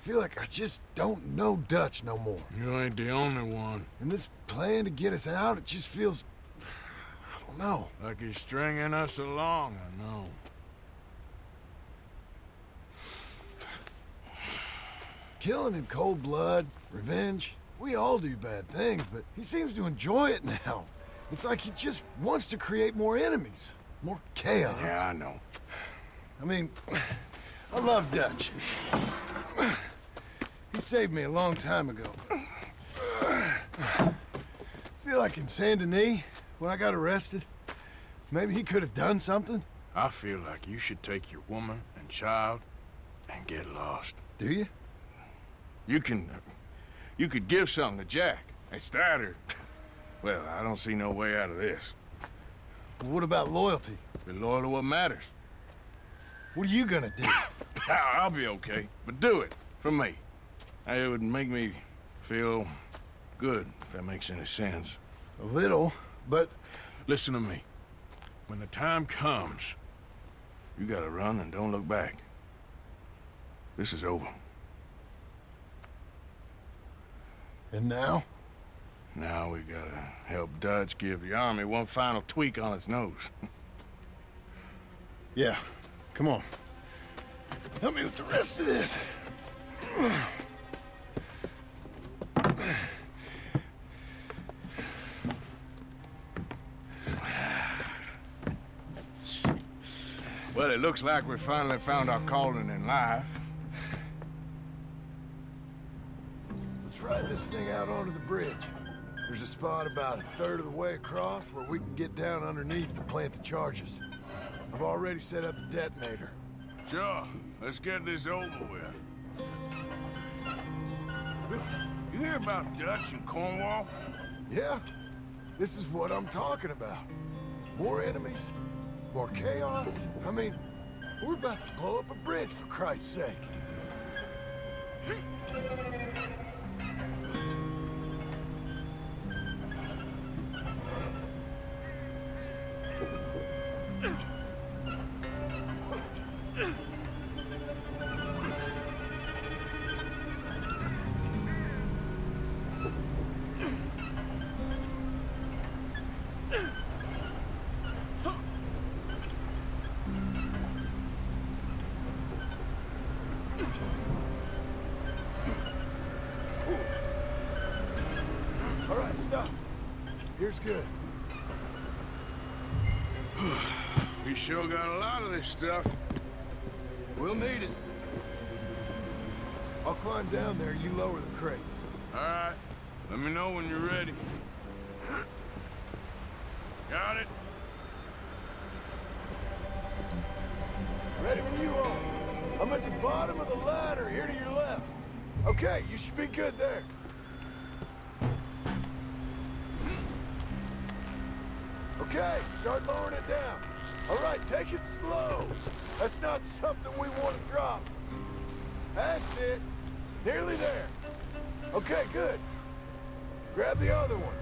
feel like I just don't know Dutch no more. You ain't the only one. And this plan to get us out, it just feels... I don't know. Like he's stringing us along, I know. Killing in cold blood, revenge, we all do bad things, but he seems to enjoy it now. It's like he just wants to create more enemies, more chaos. Yeah, I know. I mean, I love Dutch. He saved me a long time ago. I feel like in Saint Denis, when I got arrested, maybe he could have done something. I feel like you should take your woman and child and get lost. Do you? You could give something to Jack. It's that or... Well, I don't see no way out of this. What about loyalty? Be loyal to what matters. What are you gonna do? I'll be okay, but do it, for me. It would make me feel good, if that makes any sense. A little, but... Listen to me. When the time comes, You gotta run and don't look back. This is over. And now? Now we gotta help Dutch give the army one final tweak on its nose. Yeah, come on. Help me with the rest of this. Well, it looks like we finally found our calling in life. Let's ride this thing out onto the bridge. There's a spot about a third of the way across where we can get down underneath to plant the charges. I've already set up the detonator. Sure, let's get this over with. You hear about Dutch and Cornwall? Yeah, this is what I'm talking about. More enemies, more chaos. I mean, we're about to blow up a bridge, for Christ's sake. All right, stop. Here's good. We sure got a lot of this stuff. We'll need it. I'll climb down there, you lower the crates. All right, let me know when you're ready. Got it? Ready when you are. I'm at the bottom of the ladder, here to your left. Okay, you should be good there. Okay, start lowering it down. All right, take it slow. That's not something we want to drop. That's it. Nearly there. Okay, good. Grab the other one.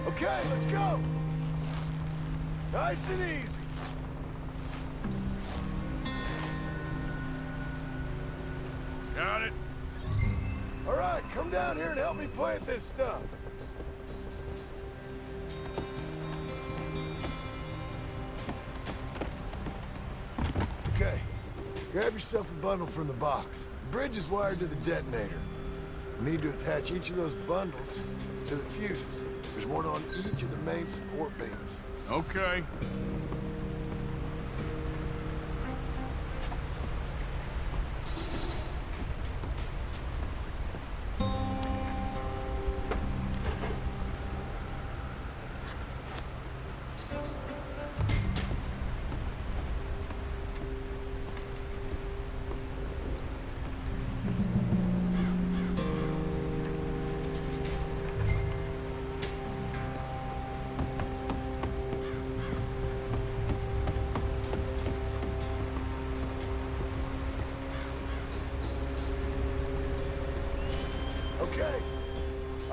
Okay, let's go. Nice and easy. Got it. All right, come down here and help me plant this stuff. Okay, grab yourself a bundle from the box. The bridge is wired to the detonator. We need to attach each of those bundles to the fuses. There's one on each of the main support beams. Okay. Okay,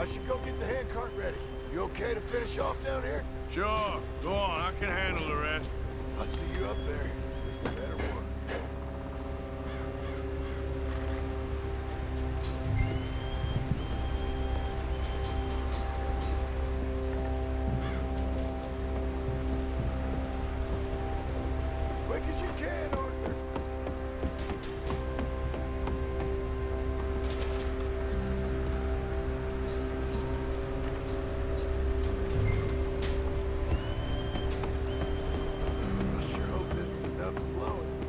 I should go get the handcart ready. You okay to finish off down here? Sure. Go on. I can handle the rest. I'll see you up there. It's better work. Quick as you can, Arthur.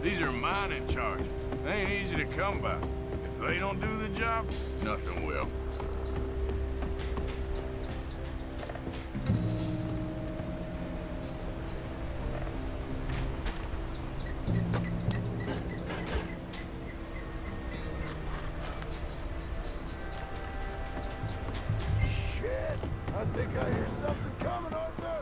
These are mining charges. They ain't easy to come by. If they don't do the job, nothing will. Shit! I think I hear something coming, Arthur!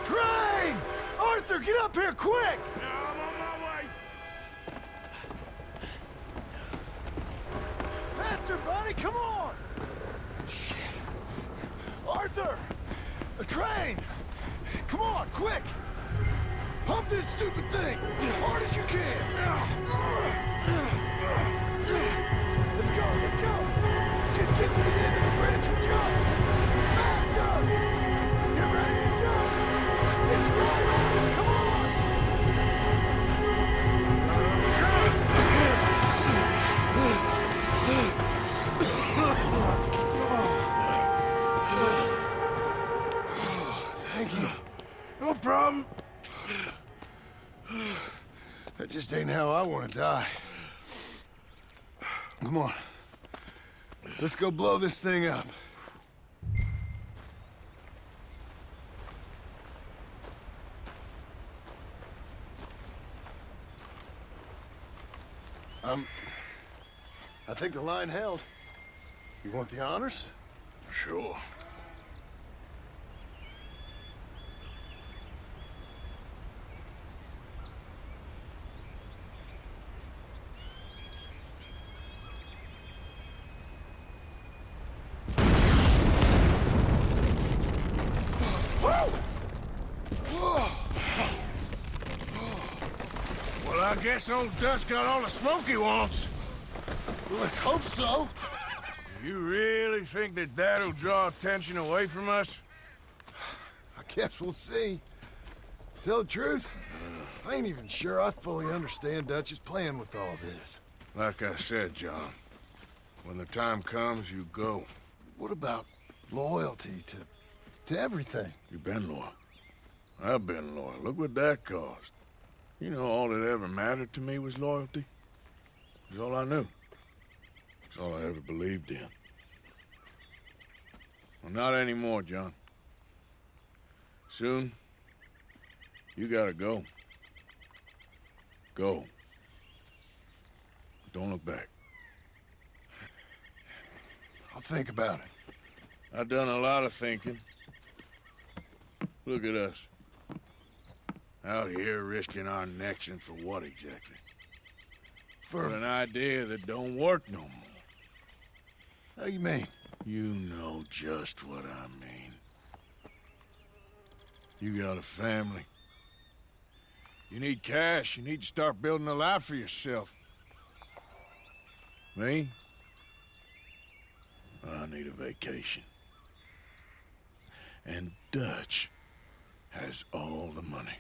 Train! Arthur, get up here, quick! Yeah, I'm on my way. Faster, buddy, come on! Shit. Arthur! A train! Come on, quick! Pump this stupid thing! As hard as you can! Let's go, let's go! Just get to the end of the bridge and jump! Faster! Get ready to jump! It's right on us, come on! Thank you. No problem. That just ain't how I want to die. Come on. Let's go blow this thing up. I think the line held. You want the honors? Sure. Well, I guess old Dutch got all the smoke he wants. Well, let's hope so. You really think that that'll draw attention away from us? I guess we'll see. Tell the truth, I ain't even sure I fully understand Dutch's plan with all this. Like I said, John, when the time comes, you go. What about loyalty to everything? You've been loyal. I've been loyal. Look what that cost. You know, all that ever mattered to me was loyalty. It's all I knew. It's all I ever believed in. Well, not anymore, John. Soon, you gotta go. Go. Don't look back. I'll think about it. I've done a lot of thinking. Look at us. Out here risking our necks, and for what exactly? For an idea that don't work no more. How you mean? You know just what I mean. You got a family. You need cash. You need to start building a life for yourself. Me? I need a vacation. And Dutch has all the money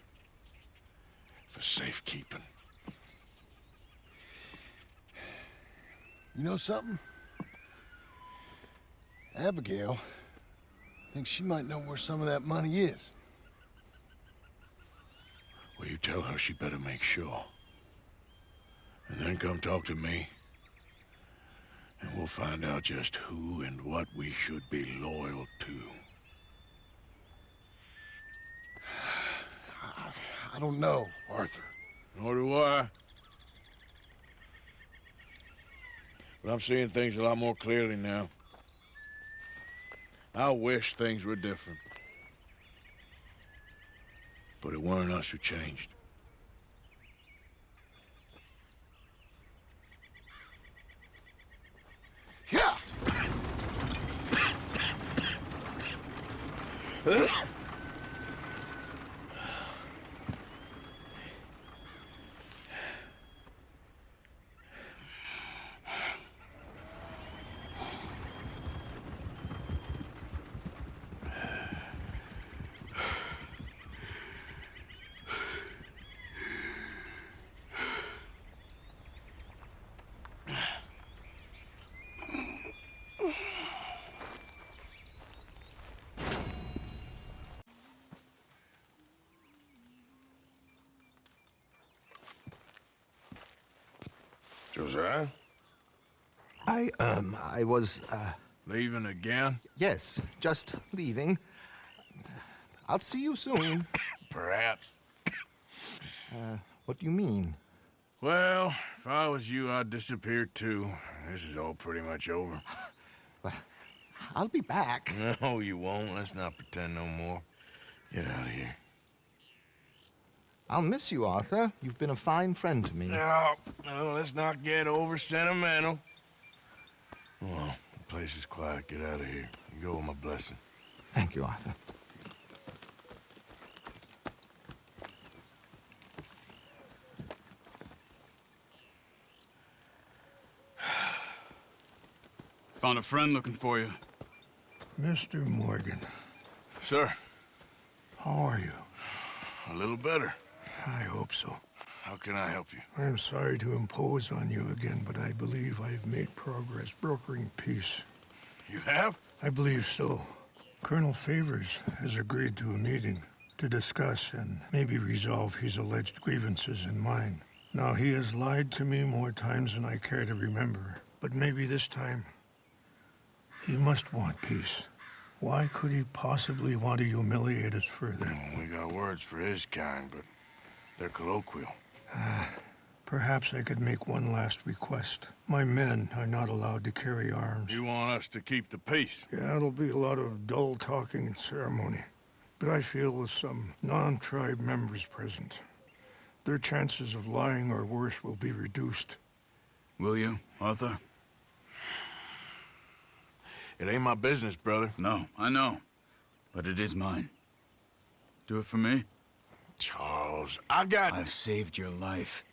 for safekeeping. You know something? Abigail thinks she might know where some of that money is. Well, you tell her she better make sure. And then come talk to me. And we'll find out just who and what we should be loyal to. I don't know, Arthur. Nor do I. But I'm seeing things a lot more clearly now. I wish things were different. But it weren't us who changed. Yeah! Josiah? I was, Leaving again? yes, just leaving. I'll see you soon. Perhaps. What do you mean? Well, if I was you, I'd disappear too. This is all pretty much over. Well, I'll be back. No, you won't. Let's not pretend no more. Get out of here. I'll miss you, Arthur. You've been a fine friend to me. No, let's not get over sentimental. Well, the place is quiet. Get out of here. You go with my blessing. Thank you, Arthur. Found a friend looking for you. Mr. Morgan, Sir, how are you? a little better. I hope so. How can I help you? I'm sorry to impose on you again, but I believe I've made progress brokering peace. You have? I believe so. Colonel Favors has agreed to a meeting to discuss and maybe resolve his alleged grievances and mine. Now, he has lied to me more times than I care to remember, but maybe this time he must want peace. Why could he possibly want to humiliate us further? We got words for his kind, but they're colloquial. Perhaps I could make one last request. My men are not allowed to carry arms. You want us to keep the peace? Yeah, it'll be a lot of dull talking and ceremony. But I feel with some non-tribe members present, their chances of lying or worse will be reduced. Will you, Arthur? It ain't my business, brother. No, I know. But it is mine. Do it for me? Charles, I've saved your life.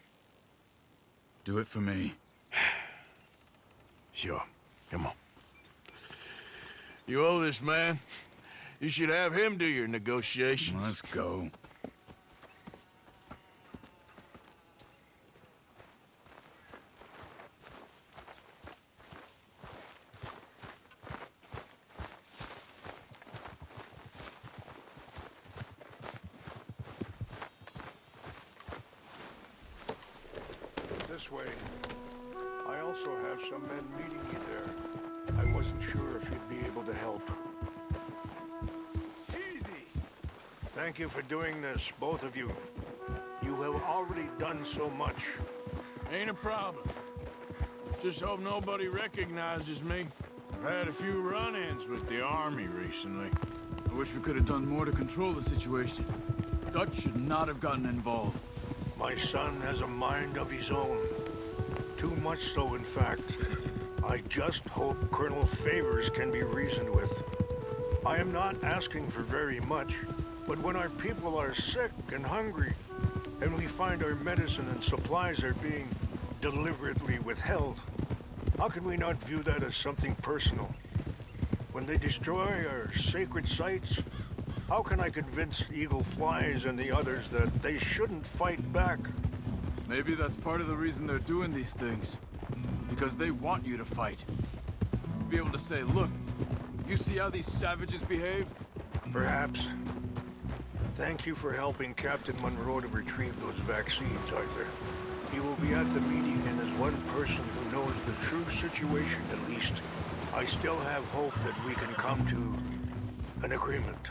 Do it for me. Sure. Come on. You owe this man. You should have him do your negotiations. Let's go. This way. I also have some men meeting you there. I wasn't sure if you'd be able to help. Easy! Thank you for doing this, both of you. You have already done so much. Ain't a problem. Just hope nobody recognizes me. I've had a few run-ins with the army recently. I wish we could have done more to control the situation. Dutch should not have gotten involved. My son has a mind of his own. Too much so, in fact. I just hope Colonel Favors can be reasoned with. I am not asking for very much. But when our people are sick and hungry, and we find our medicine and supplies are being deliberately withheld, how can we not view that as something personal? When they destroy our sacred sites, how can I convince Eagle Flies and the others that they shouldn't fight back? Maybe that's part of the reason they're doing these things. Because they want you to fight. Be able to say, look, you see how these savages behave? Perhaps. Thank you for helping Captain Monroe to retrieve those vaccines, Arthur. He will be at the meeting, and as one person who knows the true situation at least, I still have hope that we can come to an agreement.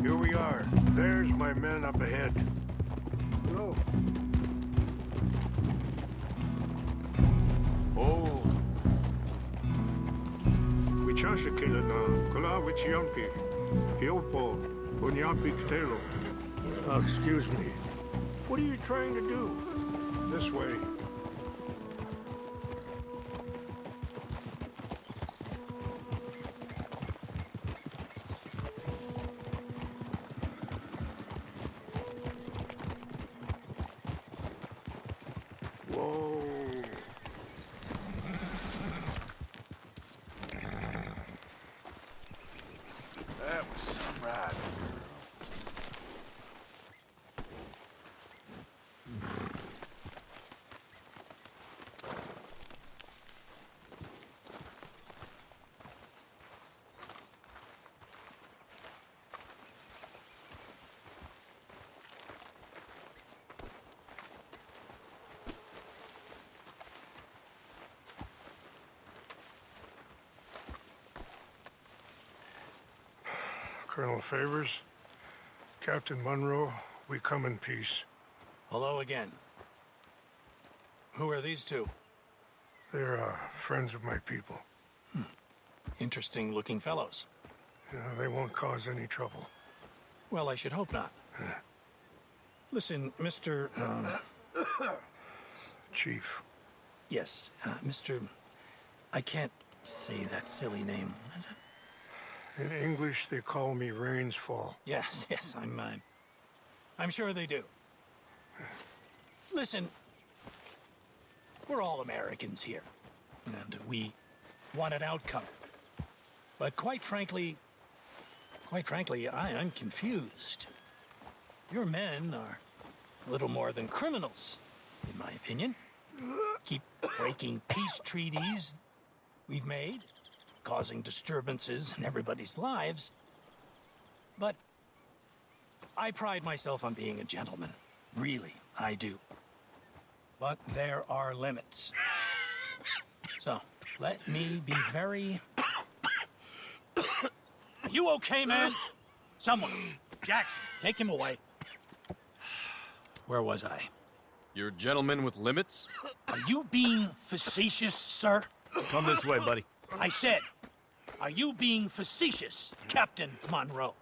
Here we are. There's my men up ahead. No. Oh. Wichasha kilana, kula wichiampi, hilpo, unyampi ktelo. Excuse me. What are you trying to do? This way. Whoa. That was some ride. Colonel Favors, Captain Monroe, we come in peace. Hello again. Who are these two? They're friends of my people. Interesting looking fellows. They won't cause any trouble. Well, I should hope not. Listen, Mr. Chief. Yes, Mr. I can't say that silly name. What is it? In English, they call me Rainsfall. Yes, I'm sure they do. Listen, we're all Americans here, and we want an outcome. But quite frankly, I'm confused. Your men are a little more than criminals, in my opinion. Keep breaking peace treaties we've made, causing disturbances in everybody's lives. But I pride myself on being a gentleman. Really, I do. But there are limits. So, let me be very... You okay, man? Someone. Jackson, take him away. Where was I? You're a gentleman with limits? Are you being facetious, sir? Come this way, buddy. I said, are you being facetious, Captain Monroe?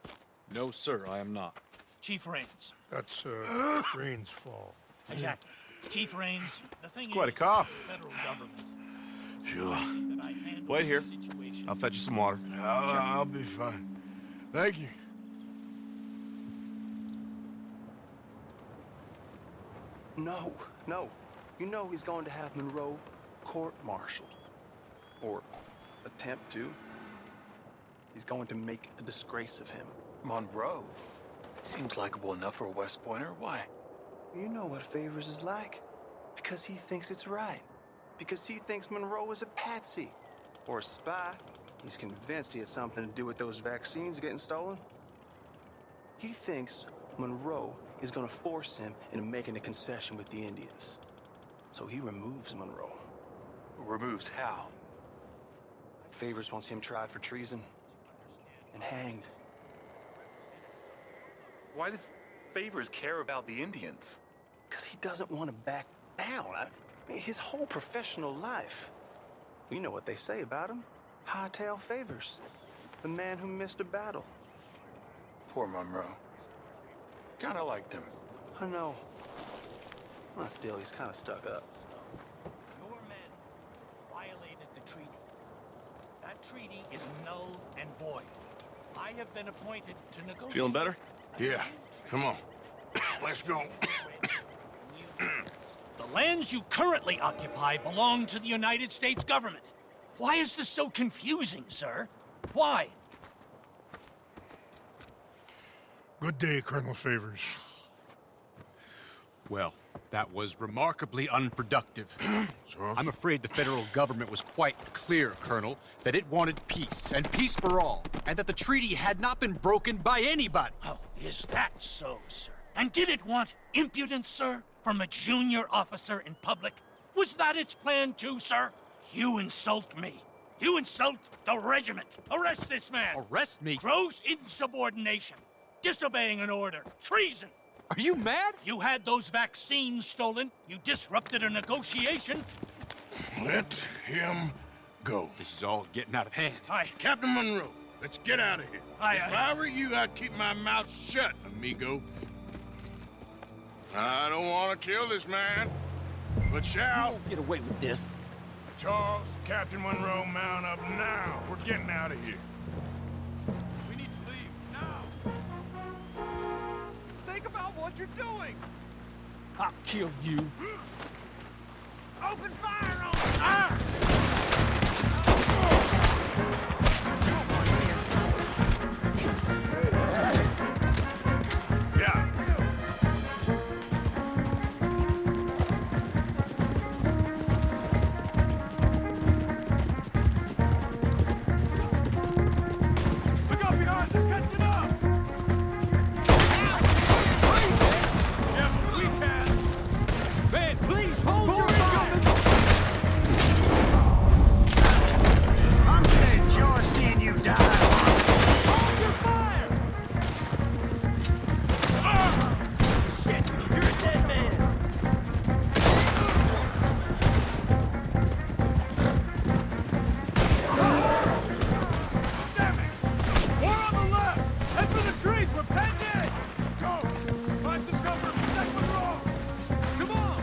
No, sir, I am not. Chief Rains. That's, Rainsfall. Exactly. Chief Rains, the thing It's quite a is, cough. the federal government. Sure. That I handle Wait here. the situation. I'll fetch you some water. I'll be fine. Thank you. No. You know he's going to have Monroe court-martialed. Or attempt to. He's going to make a disgrace of him. Monroe? Seems likable enough for a West Pointer. Why? You know what Favors is like. Because he thinks it's right. because he thinks Monroe is a patsy or a spy. He's convinced he had something to do with those vaccines getting stolen. He thinks Monroe is gonna force him into making a concession with the Indians. So he removes Monroe. Removes how? Favors wants him tried for treason and hanged. Why does Favors care about the Indians? Because he doesn't want to back down. I mean, his whole professional life. You know what they say about him. Hightail Favors. The man who missed a battle. Poor Monroe. Kinda liked him. I know. Well, still, he's kind of stuck up. Your men violated the treaty. That treaty is null and void. I have been appointed to negotiate. Feeling better? Yeah. Come on. Let's go. The lands you currently occupy belong to the United States government. Why is this so confusing, sir? Why? Good day, Colonel Favors. Well, that was remarkably unproductive. I'm afraid the federal government was quite clear, Colonel, that it wanted peace, and peace for all, and that the treaty had not been broken by anybody. Oh, is that so, sir? And did it want impudence, sir, from a junior officer in public? Was that its plan too, sir? You insult me. You insult the regiment. Arrest this man. Arrest me? Gross insubordination. Disobeying an order. Treason. Are you mad? You had those vaccines stolen. You disrupted a negotiation. Let him go. This is all getting out of hand. Aye. Captain Monroe, let's get out of here. Aye, If aye. I were you, I'd keep my mouth shut, amigo. I don't want to kill this man, but shall. Get away with this. Charles, Captain Monroe, mount up now. We're getting out of here. We need to leave now. Think about what you're doing. I'll kill you. Open fire on them. Yeah. Look up behind them. Catch it up. Yeah, but we can. Man, please hold your fire. I'm gonna enjoy seeing you die. Hold your fire. Shit, you're a dead man. Damn it. More on the left. Head for the trees. We're penned in. Go. Find some cover. Protect Monroe. Come on.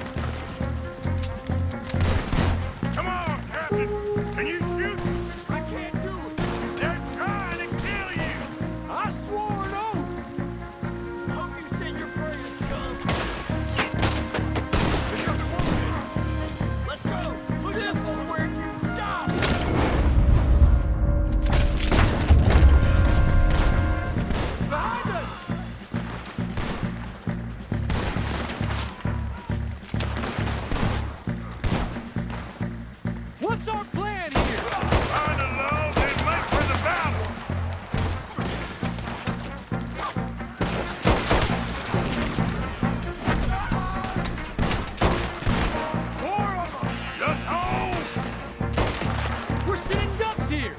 Come on, Captain. Can you shoot? I can't do it. They're trying to kill you. I swore an oath. I hope you said your prayers, scum. It doesn't want me. Let's go. This is where you die. Behind us. What's our plan here? Find a lull, then make for the battle. More of them. Just hold. We're sitting ducks here.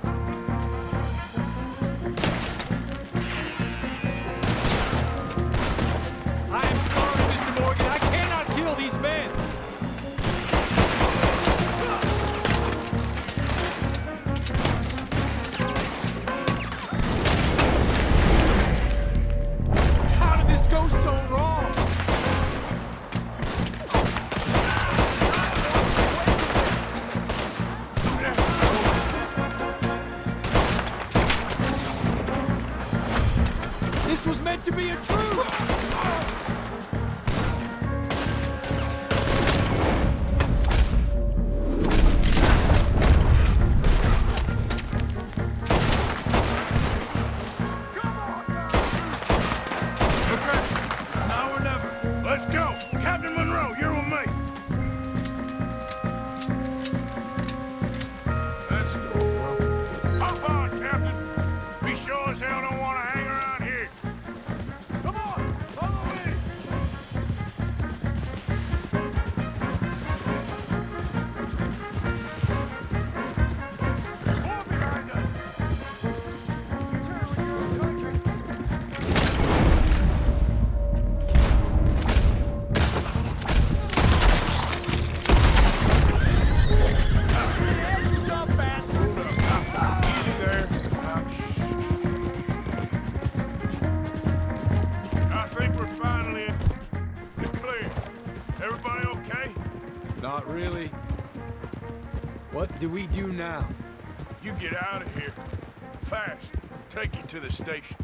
I am sorry, Mr. Morgan. I cannot kill these men. How did this go so wrong? This was meant to be a truce. Okay. It's now or never. Let's go. Captain Monroe, you're with me. do now? You get out of here. Fast. Take you to the station.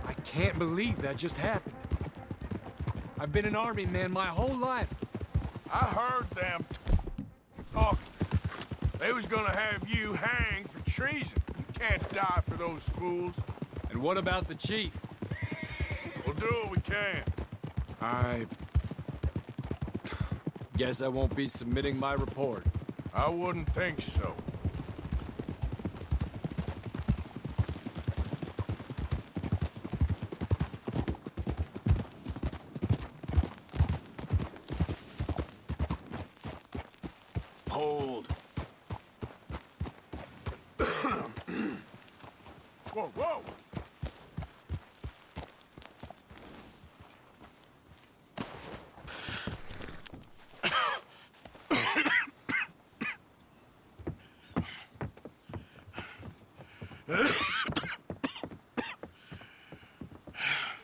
I can't believe that just happened. I've been an army man my whole life. I heard them talking. They was gonna have you hanged for treason. You can't die for those fools. And what about the chief? We'll do what we can. I guess I won't be submitting my report. I wouldn't think so. Hold. Whoa, whoa!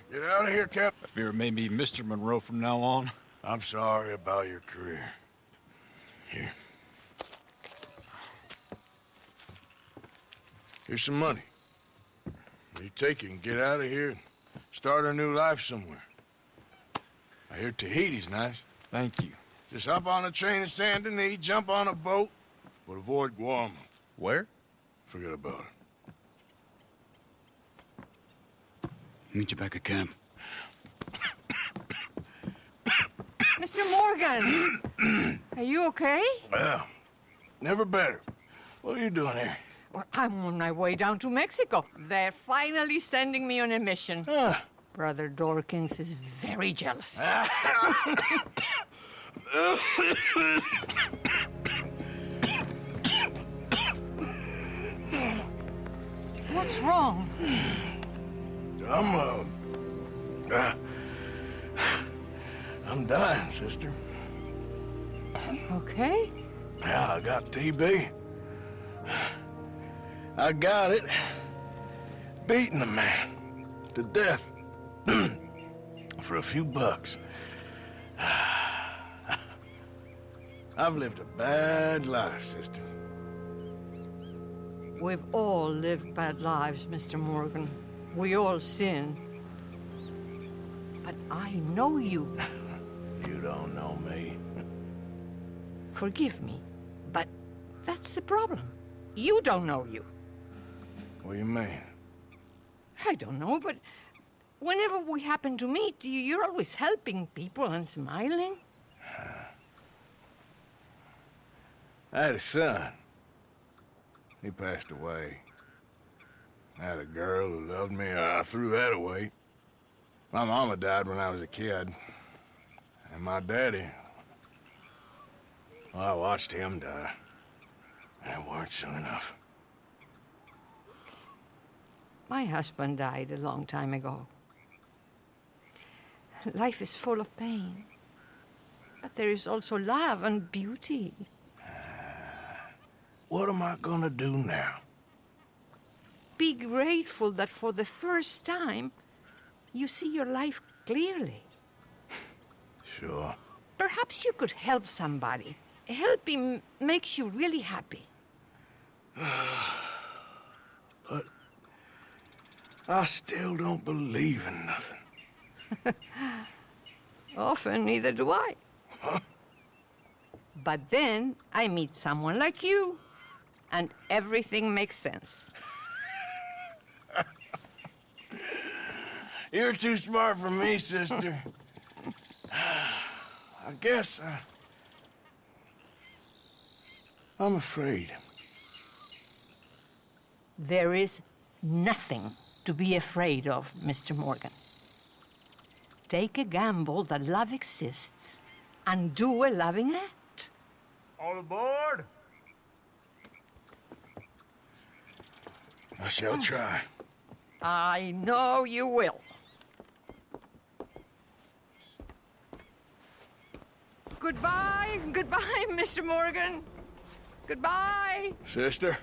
Get out of here, Cap. I fear it may be Mr. Monroe from now on. I'm sorry about your career. Here. Here's some money. You take it and get out of here and start a new life somewhere. I hear Tahiti's nice. Thank you. Just hop on a train to Saint Denis, jump on a boat, but avoid Guam. Where? Forget about it. Meet you back at camp. Mr. Morgan! Are you okay? Well, never better. What are you doing here? Well, I'm on my way down to Mexico. They're finally sending me on a mission. Brother Dorkins is very jealous. What's wrong? I'm dying, sister. Okay. Yeah, I got TB. I got it. Beating a man to death for a few bucks. I've lived a bad life, sister. We've all lived bad lives, Mr. Morgan. We all sin. But I know you. You don't know me. Forgive me, but that's the problem. You don't know you. What do you mean? I don't know, but whenever we happen to meet, you're always helping people and smiling. I had a son. He passed away. I had a girl who loved me. I threw that away. My mama died when I was a kid. And my daddy, well, I watched him die. And it weren't soon enough. My husband died a long time ago. Life is full of pain. But there is also love and beauty. What am I gonna do now? Be grateful that for the first time, you see your life clearly. Sure. Perhaps you could help somebody. Helping makes you really happy. But I still don't believe in nothing. Often, neither do I. Huh? But then I meet someone like you, and everything makes sense. You're too smart for me, sister. I guess I'm afraid. There is nothing to be afraid of, Mr. Morgan. Take a gamble that love exists and do a loving act. All aboard? I shall try. I know you will. Goodbye, goodbye, Mr. Morgan. Goodbye. Sister,